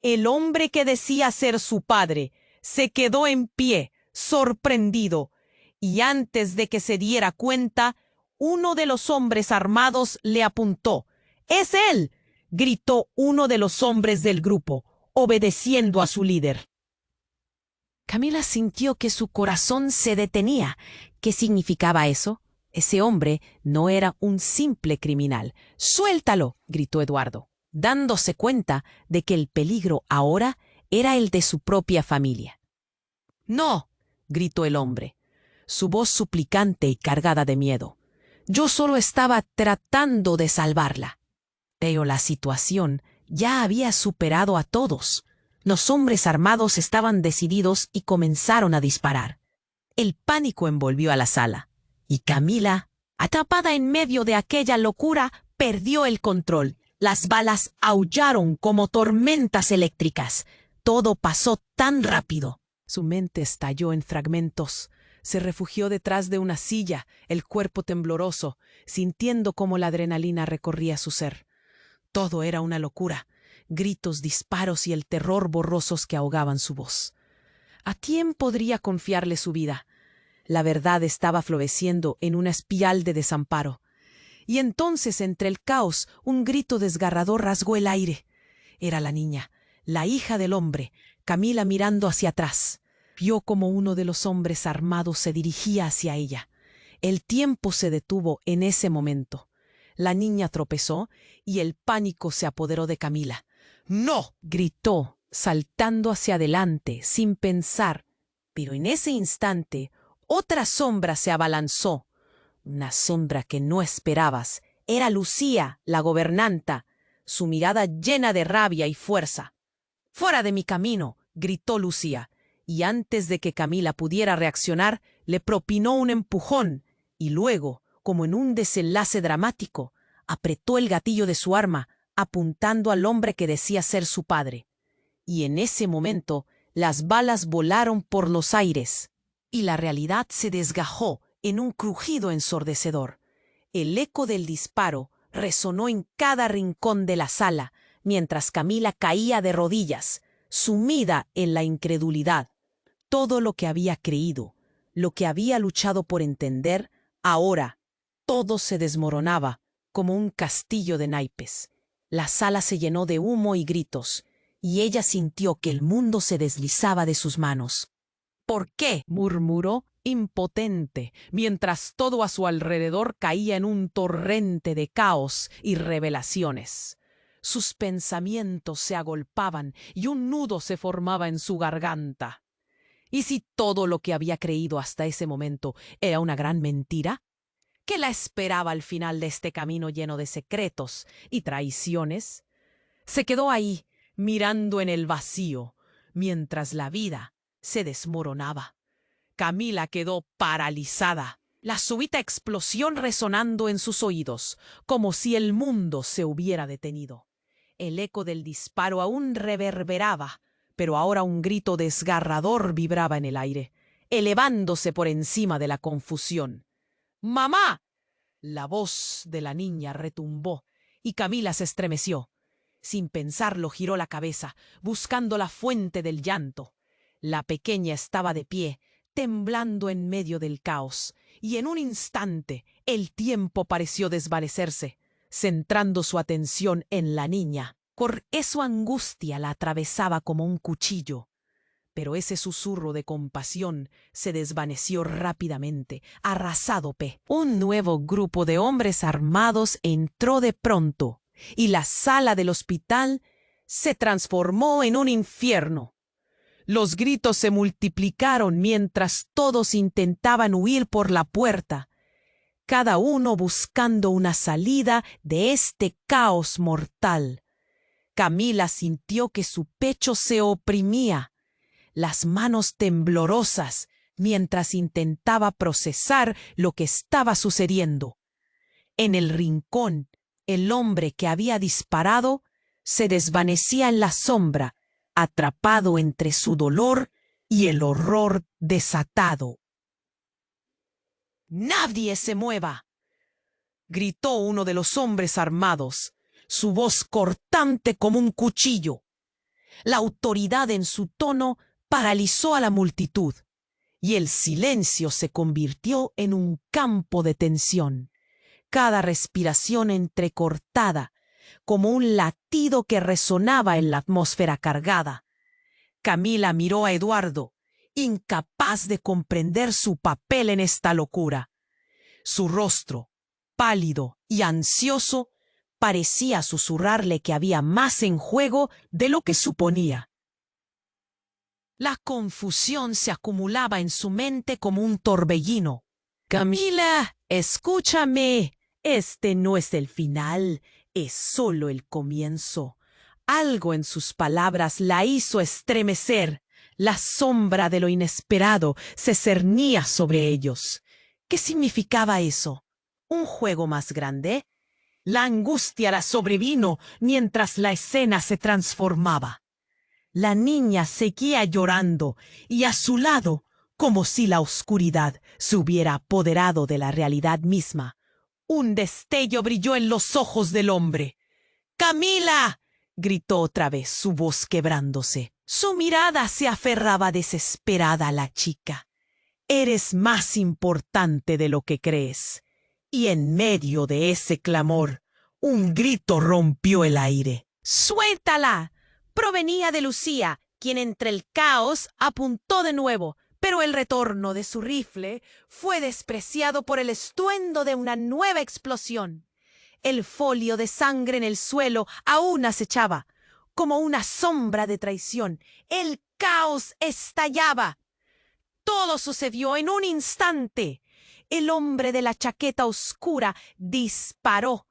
El hombre que decía ser su padre se quedó en pie, sorprendido, y antes de que se diera cuenta, uno de los hombres armados le apuntó. ¡Es él!, gritó uno de los hombres del grupo, obedeciendo a su líder. Camila sintió que su corazón se detenía. ¿Qué significaba eso? Ese hombre no era un simple criminal. ¡Suéltalo!, gritó Eduardo, dándose cuenta de que el peligro ahora era el de su propia familia. «No», gritó el hombre, su voz suplicante y cargada de miedo. «Yo solo estaba tratando de salvarla». Pero la situación ya había superado a todos. Los hombres armados estaban decididos y comenzaron a disparar. El pánico envolvió a la sala. Y Camila, atrapada en medio de aquella locura, perdió el control. Las balas aullaron como tormentas eléctricas. Todo pasó tan rápido. Su mente estalló en fragmentos. Se refugió detrás de una silla, el cuerpo tembloroso, sintiendo cómo la adrenalina recorría su ser. Todo era una locura. Gritos, disparos y el terror borrosos que ahogaban su voz. ¿A quién podría confiarle su vida? La verdad estaba floreciendo en una espiral de desamparo. Y entonces, entre el caos, un grito desgarrador rasgó el aire. Era la niña, la hija del hombre, Camila, mirando hacia atrás. Vio como uno de los hombres armados se dirigía hacia ella. El tiempo se detuvo en ese momento. La niña tropezó y el pánico se apoderó de Camila. «¡No!», gritó, saltando hacia adelante, sin pensar. Pero en ese instante, otra sombra se abalanzó. Una sombra que no esperabas. Era Lucía, la gobernanta, su mirada llena de rabia y fuerza. «¡Fuera de mi camino!», gritó Lucía, y antes de que Camila pudiera reaccionar, le propinó un empujón, y luego, como en un desenlace dramático, apretó el gatillo de su arma, apuntando al hombre que decía ser su padre. Y en ese momento, las balas volaron por los aires, y la realidad se desgajó en un crujido ensordecedor. El eco del disparo resonó en cada rincón de la sala, mientras Camila caía de rodillas, sumida en la incredulidad. Todo lo que había creído, lo que había luchado por entender, ahora todo se desmoronaba como un castillo de naipes. La sala se llenó de humo y gritos, y ella sintió que el mundo se deslizaba de sus manos. «¿Por qué?», murmuró, impotente, mientras todo a su alrededor caía en un torrente de caos y revelaciones. Sus pensamientos se agolpaban y un nudo se formaba en su garganta. ¿Y si todo lo que había creído hasta ese momento era una gran mentira? ¿Qué la esperaba al final de este camino lleno de secretos y traiciones? Se quedó ahí, mirando en el vacío, mientras la vida se desmoronaba. Camila quedó paralizada, la súbita explosión resonando en sus oídos, como si el mundo se hubiera detenido. El eco del disparo aún reverberaba, pero ahora un grito desgarrador vibraba en el aire, elevándose por encima de la confusión. «¡Mamá!», la voz de la niña retumbó, y Camila se estremeció. Sin pensarlo, giró la cabeza, buscando la fuente del llanto. La pequeña estaba de pie, temblando en medio del caos, y en un instante el tiempo pareció desvanecerse. centrando su atención en la niña. Por eso angustia la atravesaba como un cuchillo. Pero ese susurro de compasión se desvaneció rápidamente, arrasado p. Un nuevo grupo de hombres armados entró de pronto, y la sala del hospital se transformó en un infierno. Los gritos se multiplicaron mientras todos intentaban huir por la puerta, cada uno buscando una salida de este caos mortal. Camila sintió que su pecho se oprimía, las manos temblorosas, mientras intentaba procesar lo que estaba sucediendo. En el rincón, el hombre que había disparado se desvanecía en la sombra, atrapado entre su dolor y el horror desatado. «¡Nadie se mueva!», gritó uno de los hombres armados, su voz cortante como un cuchillo. La autoridad en su tono paralizó a la multitud, y el silencio se convirtió en un campo de tensión, cada respiración entrecortada, como un latido que resonaba en la atmósfera cargada. Camila miró a Eduardo, incapaz de comprender su papel en esta locura. Su rostro, pálido y ansioso, parecía susurrarle que había más en juego de lo que suponía. La confusión se acumulaba en su mente como un torbellino. «Camila, escúchame. Este no es el final, es solo el comienzo». Algo en sus palabras la hizo estremecer. La sombra de lo inesperado se cernía sobre ellos. ¿Qué significaba eso? ¿Un juego más grande? La angustia la sobrevino mientras la escena se transformaba. La niña seguía llorando y a su lado, como si la oscuridad se hubiera apoderado de la realidad misma, un destello brilló en los ojos del hombre. «¡Camila!», gritó otra vez, su voz quebrándose. Su mirada se aferraba desesperada a la chica. «Eres más importante de lo que crees». Y en medio de ese clamor, un grito rompió el aire. «¡Suéltala!». Provenía de Lucía, quien entre el caos apuntó de nuevo, pero el retorno de su rifle fue despreciado por el estruendo de una nueva explosión. El folio de sangre en el suelo aún acechaba, como una sombra de traición. El caos estallaba. Todo sucedió en un instante. El hombre de la chaqueta oscura disparó.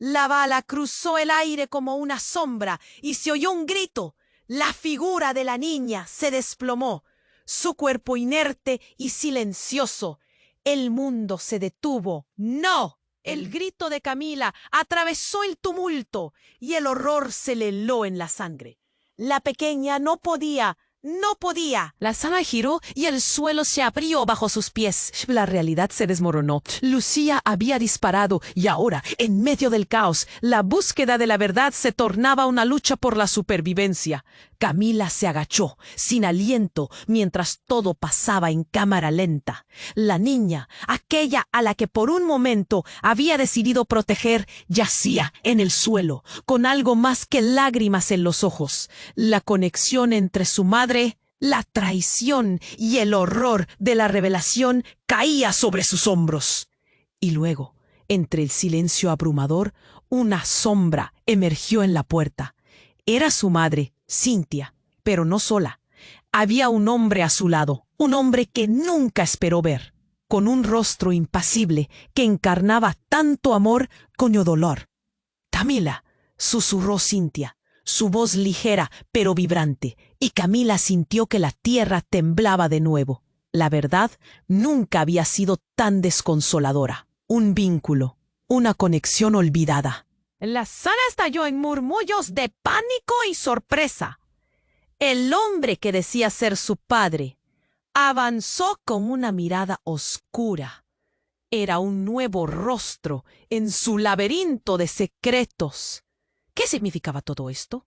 La bala cruzó el aire como una sombra y se oyó un grito. La figura de la niña se desplomó, su cuerpo inerte y silencioso. El mundo se detuvo. ¡No! El grito de Camila atravesó el tumulto y el horror se le heló en la sangre. La pequeña no podía. La sala giró y el suelo se abrió bajo sus pies. La realidad se desmoronó. Lucía había disparado y ahora, en medio del caos, la búsqueda de la verdad se tornaba una lucha por la supervivencia. Camila se agachó, sin aliento, mientras todo pasaba en cámara lenta. La niña, aquella a la que por un momento había decidido proteger, yacía en el suelo, con algo más que lágrimas en los ojos. La conexión entre su madre, la traición y el horror de la revelación caía sobre sus hombros. Y luego, entre el silencio abrumador, una sombra emergió en la puerta. Era su madre, Cynthia, pero no sola. Había un hombre a su lado, un hombre que nunca esperó ver, con un rostro impasible que encarnaba tanto amor como dolor. «Camila», susurró Cynthia, su voz ligera pero vibrante, y Camila sintió que la tierra temblaba de nuevo. La verdad nunca había sido tan desconsoladora. Un vínculo, una conexión olvidada. La sala estalló en murmullos de pánico y sorpresa. El hombre que decía ser su padre avanzó con una mirada oscura. Era un nuevo rostro en su laberinto de secretos. ¿Qué significaba todo esto?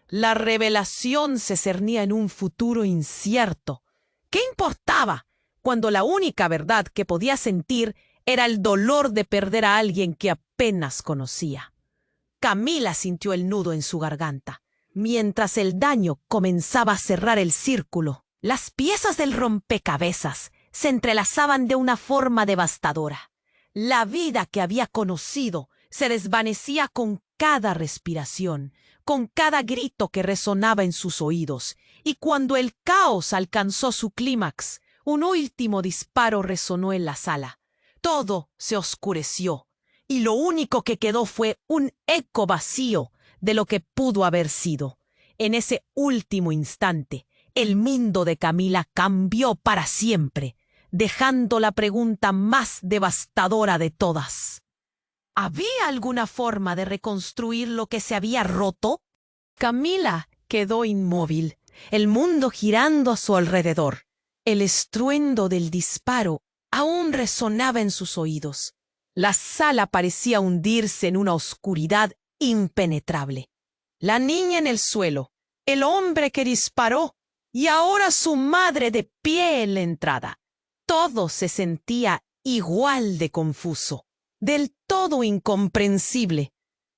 La revelación se cernía en un futuro incierto. ¿Qué importaba cuando la única verdad que podía sentir era el dolor de perder a alguien que apenas conocía. Camila sintió el nudo en su garganta. Mientras el daño comenzaba a cerrar el círculo, las piezas del rompecabezas se entrelazaban de una forma devastadora. La vida que había conocido se desvanecía con cada respiración, con cada grito que resonaba en sus oídos, y cuando el caos alcanzó su clímax, un último disparo resonó en la sala. Todo se oscureció, y lo único que quedó fue un eco vacío de lo que pudo haber sido. En ese último instante, el mundo de Camila cambió para siempre, dejando la pregunta más devastadora de todas. ¿Había alguna forma de reconstruir lo que se había roto? Camila quedó inmóvil, el mundo girando a su alrededor. El estruendo del disparo aún resonaba en sus oídos. La sala parecía hundirse en una oscuridad impenetrable. La niña en el suelo, el hombre que disparó, y ahora su madre de pie en la entrada. Todo se sentía igual de confuso, del todo incomprensible.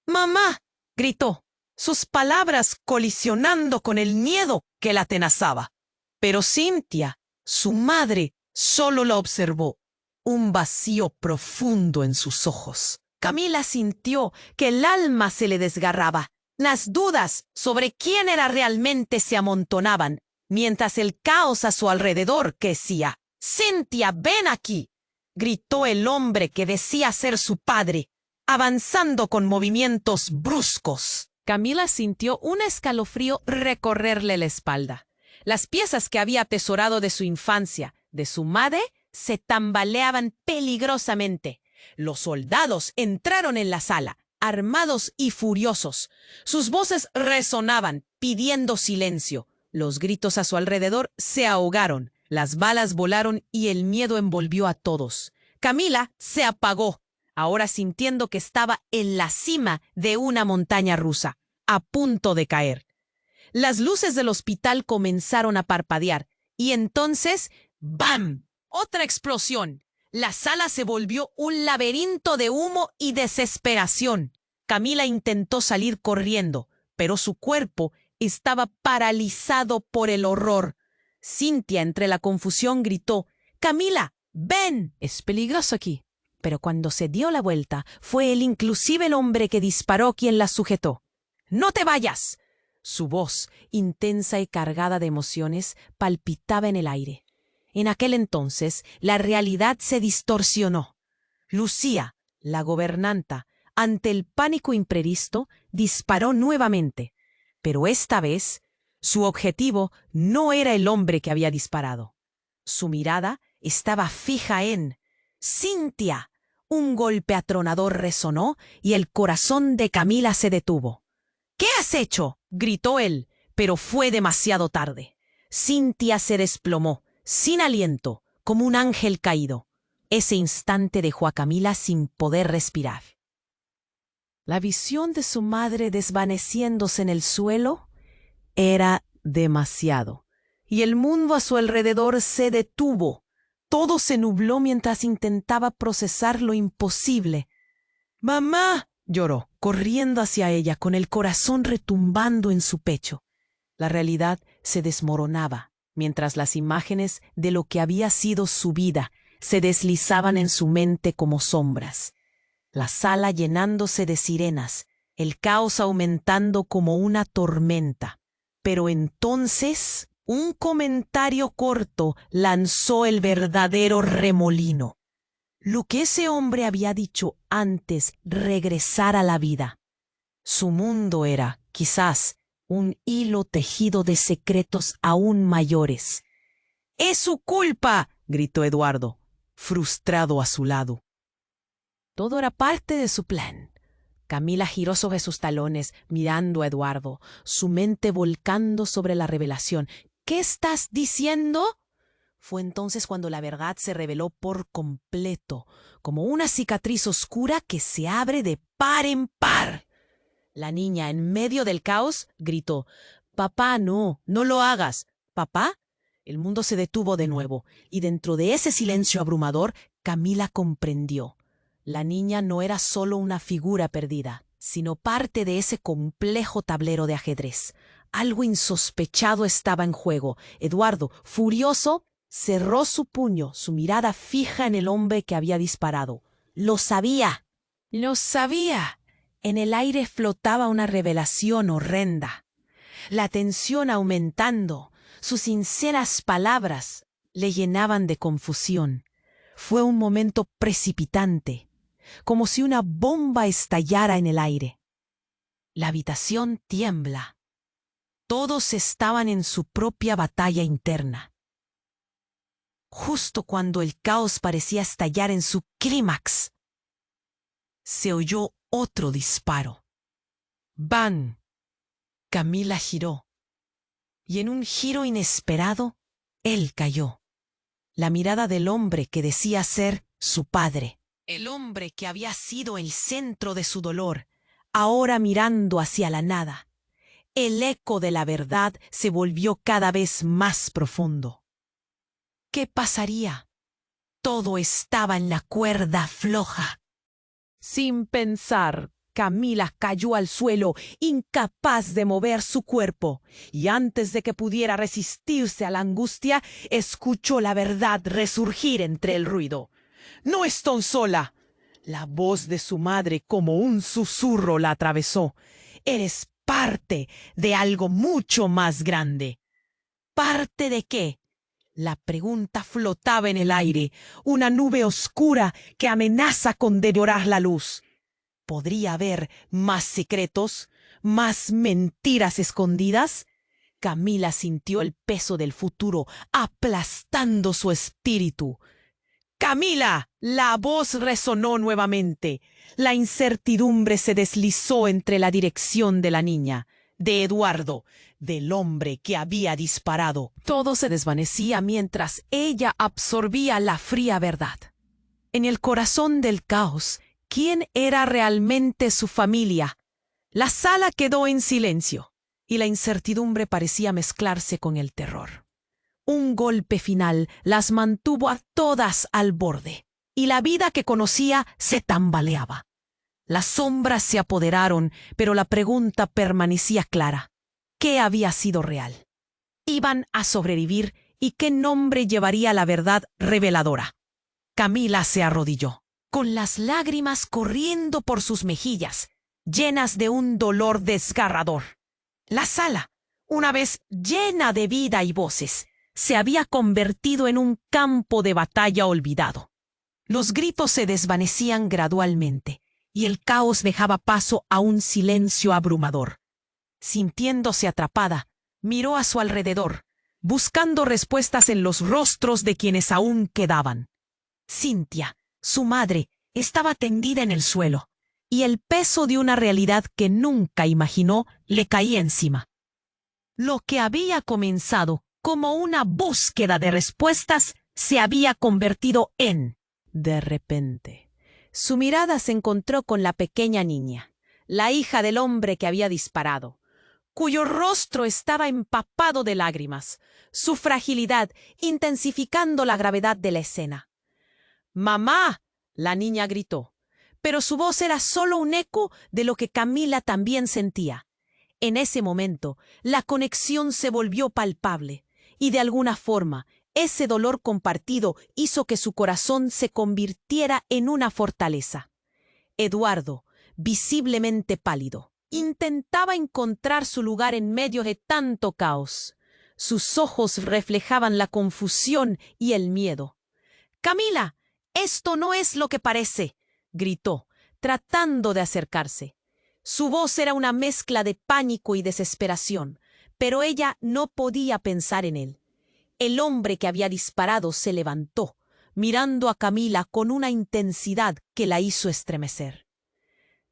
«¡Mamá!», gritó, sus palabras colisionando con el miedo que la atenazaba. Pero Cynthia, su madre, solo la observó, un vacío profundo en sus ojos. Camila sintió que el alma se le desgarraba. Las dudas sobre quién era realmente se amontonaban, mientras el caos a su alrededor crecía. «¡Cynthia, ven aquí!», gritó el hombre que decía ser su padre, avanzando con movimientos bruscos. Camila sintió un escalofrío recorrerle la espalda. Las piezas que había atesorado de su infancia, de su madre, se tambaleaban peligrosamente. Los soldados entraron en la sala, armados y furiosos. Sus voces resonaban, pidiendo silencio. Los gritos a su alrededor se ahogaron. Las balas volaron y el miedo envolvió a todos. Camila se apagó, ahora sintiendo que estaba en la cima de una montaña rusa, a punto de caer. Las luces del hospital comenzaron a parpadear, y entonces, ¡bam!, otra explosión. La sala se volvió un laberinto de humo y desesperación. Camila intentó salir corriendo, pero su cuerpo estaba paralizado por el horror. Cynthia, entre la confusión, gritó: «¡Camila, ven! Es peligroso aquí». Pero cuando se dio la vuelta, fue él, inclusive el hombre que disparó, quien la sujetó. «¡No te vayas!». Su voz, intensa y cargada de emociones, palpitaba en el aire. En aquel entonces, la realidad se distorsionó. Lucía, la gobernanta, ante el pánico imprevisto, disparó nuevamente. Pero esta vez, su objetivo no era el hombre que había disparado. Su mirada estaba fija en Cynthia. Un golpe atronador resonó y el corazón de Camila se detuvo. «¿Qué has hecho?», gritó él, pero fue demasiado tarde. Cynthia se desplomó, sin aliento, como un ángel caído. Ese instante dejó a Camila sin poder respirar. La visión de su madre desvaneciéndose en el suelo era demasiado, y el mundo a su alrededor se detuvo. Todo se nubló mientras intentaba procesar lo imposible. «¡Mamá!», lloró, corriendo hacia ella con el corazón retumbando en su pecho. La realidad se desmoronaba, mientras las imágenes de lo que había sido su vida se deslizaban en su mente como sombras. La sala llenándose de sirenas, el caos aumentando como una tormenta. Pero entonces, un comentario corto lanzó el verdadero remolino. Lo que ese hombre había dicho antes regresar a la vida. Su mundo era, quizás, un hilo tejido de secretos aún mayores. «¡Es su culpa!», gritó Eduardo, frustrado a su lado. Todo era parte de su plan. Camila giró sobre sus talones, mirando a Eduardo, su mente volcando sobre la revelación. «¿Qué estás diciendo?». Fue entonces cuando la verdad se reveló por completo, como una cicatriz oscura que se abre de par en par. La niña, en medio del caos, gritó: «¡Papá, no! ¡No lo hagas!». «¿Papá?». El mundo se detuvo de nuevo, y dentro de ese silencio abrumador, Camila comprendió. La niña no era solo una figura perdida, sino parte de ese complejo tablero de ajedrez. Algo insospechado estaba en juego. Eduardo, furioso, cerró su puño, su mirada fija en el hombre que había disparado. ¡Lo sabía! ¡Lo sabía! En el aire flotaba una revelación horrenda. La tensión aumentando, sus sinceras palabras le llenaban de confusión. Fue un momento precipitante, como si una bomba estallara en el aire. La habitación tiembla. Todos estaban en su propia batalla interna. Justo cuando el caos parecía estallar en su clímax, se oyó otro disparo. ¡Bam! Camila giró, y en un giro inesperado, él cayó. La mirada del hombre que decía ser su padre, el hombre que había sido el centro de su dolor, ahora mirando hacia la nada. El eco de la verdad se volvió cada vez más profundo. ¿Qué pasaría? Todo estaba en la cuerda floja. Sin pensar, Camila cayó al suelo, incapaz de mover su cuerpo, y antes de que pudiera resistirse a la angustia, escuchó la verdad resurgir entre el ruido. «¡No estoy sola!». La voz de su madre como un susurro la atravesó. «Eres parte de algo mucho más grande». ¿Parte de qué? La pregunta flotaba en el aire, una nube oscura que amenaza con devorar la luz. ¿Podría haber más secretos, más mentiras escondidas? Camila sintió el peso del futuro aplastando su espíritu. ¡Camila! La voz resonó nuevamente. La incertidumbre se deslizó entre la dirección de la niña, de Eduardo, del hombre que había disparado. Todo se desvanecía mientras ella absorbía la fría verdad. En el corazón del caos, ¿quién era realmente su familia? La sala quedó en silencio, y la incertidumbre parecía mezclarse con el terror. Un golpe final las mantuvo a todas al borde, y la vida que conocía se tambaleaba. Las sombras se apoderaron, pero la pregunta permanecía clara. ¿Qué había sido real? ¿Iban a sobrevivir y qué nombre llevaría la verdad reveladora? Camila se arrodilló, con las lágrimas corriendo por sus mejillas, llenas de un dolor desgarrador. La sala, una vez llena de vida y voces, se había convertido en un campo de batalla olvidado. Los gritos se desvanecían gradualmente, y el caos dejaba paso a un silencio abrumador. Sintiéndose atrapada, miró a su alrededor, buscando respuestas en los rostros de quienes aún quedaban. Cintia, su madre, estaba tendida en el suelo, y el peso de una realidad que nunca imaginó le caía encima. Lo que había comenzado como una búsqueda de respuestas se había convertido en... De repente, su mirada se encontró con la pequeña niña, la hija del hombre que había disparado, cuyo rostro estaba empapado de lágrimas, su fragilidad intensificando la gravedad de la escena. «¡Mamá!», la niña gritó, pero su voz era solo un eco de lo que Camila también sentía. En ese momento, la conexión se volvió palpable, y de alguna forma, ese dolor compartido hizo que su corazón se convirtiera en una fortaleza. Eduardo, visiblemente pálido, intentaba encontrar su lugar en medio de tanto caos. Sus ojos reflejaban la confusión y el miedo. «¡Camila! Esto no es lo que parece», gritó, tratando de acercarse. Su voz era una mezcla de pánico y desesperación, pero ella no podía pensar en él. El hombre que había disparado se levantó, mirando a Camila con una intensidad que la hizo estremecer.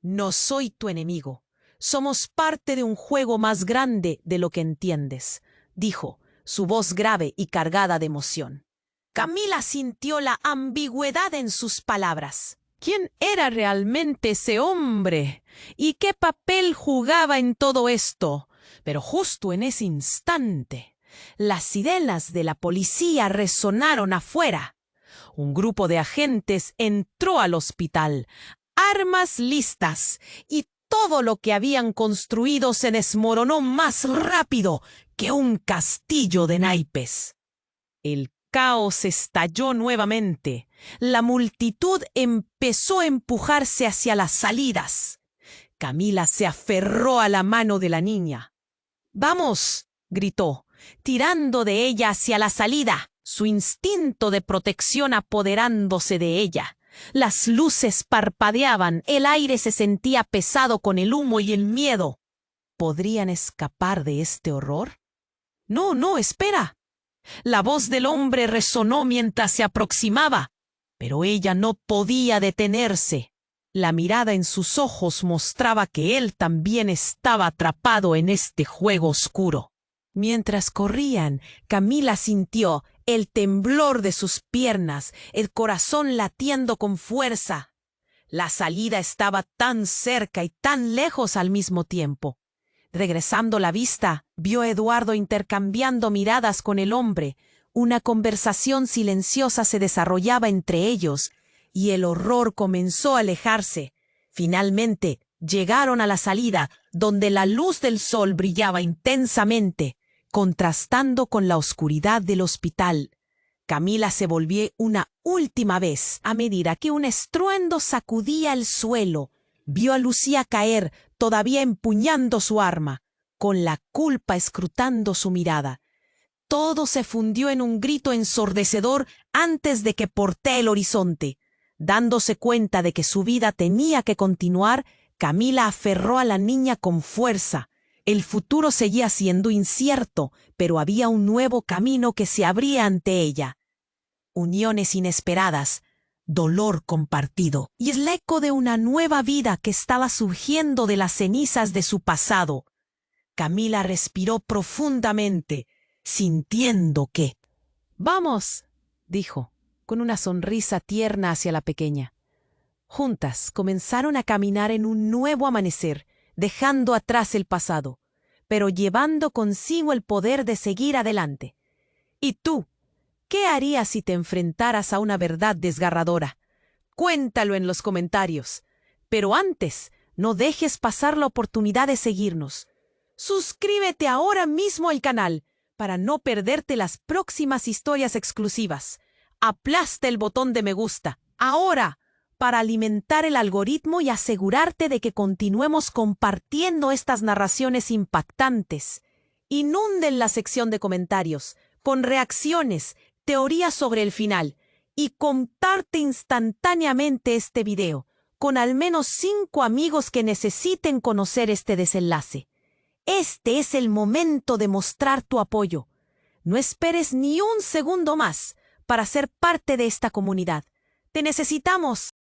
«No soy tu enemigo. Somos parte de un juego más grande de lo que entiendes», dijo, su voz grave y cargada de emoción. Camila sintió la ambigüedad en sus palabras. ¿Quién era realmente ese hombre? ¿Y qué papel jugaba en todo esto? Pero justo en ese instante, las sirenas de la policía resonaron afuera. Un grupo de agentes entró al hospital, armas listas, y todo lo que habían construido se desmoronó más rápido que un castillo de naipes. El caos estalló nuevamente. La multitud empezó a empujarse hacia las salidas. Camila se aferró a la mano de la niña. «¡Vamos!», gritó, tirando de ella hacia la salida, su instinto de protección apoderándose de ella. Las luces parpadeaban, el aire se sentía pesado con el humo y el miedo. ¿Podrían escapar de este horror? «No, no, espera». La voz del hombre resonó mientras se aproximaba, pero ella no podía detenerse. La mirada en sus ojos mostraba que él también estaba atrapado en este juego oscuro. Mientras corrían, Camila sintió el temblor de sus piernas, el corazón latiendo con fuerza. La salida estaba tan cerca y tan lejos al mismo tiempo. Regresando la vista, vio a Eduardo intercambiando miradas con el hombre. Una conversación silenciosa se desarrollaba entre ellos, y el horror comenzó a alejarse. Finalmente, llegaron a la salida, donde la luz del sol brillaba intensamente, contrastando con la oscuridad del hospital. Camila se volvió una última vez a medida que un estruendo sacudía el suelo. Vio a Lucía caer, todavía empuñando su arma, con la culpa escrutando su mirada. Todo se fundió en un grito ensordecedor antes de que portee el horizonte. Dándose cuenta de que su vida tenía que continuar, Camila aferró a la niña con fuerza. El futuro seguía siendo incierto, pero había un nuevo camino que se abría ante ella. Uniones inesperadas, dolor compartido, y el eco de una nueva vida que estaba surgiendo de las cenizas de su pasado. Camila respiró profundamente, sintiendo que... «Vamos», dijo, con una sonrisa tierna hacia la pequeña. Juntas comenzaron a caminar en un nuevo amanecer, dejando atrás el pasado, pero llevando consigo el poder de seguir adelante. ¿Y tú? ¿Qué harías si te enfrentaras a una verdad desgarradora? Cuéntalo en los comentarios. Pero antes, no dejes pasar la oportunidad de seguirnos. Suscríbete ahora mismo al canal para no perderte las próximas historias exclusivas. Aplasta el botón de me gusta ahora para alimentar el algoritmo y asegurarte de que continuemos compartiendo estas narraciones impactantes. Inunden la sección de comentarios con reacciones, teorías sobre el final, y comparte instantáneamente este video con al menos 5 amigos que necesiten conocer este desenlace. Este es el momento de mostrar tu apoyo. No esperes ni un segundo más para ser parte de esta comunidad. Te necesitamos.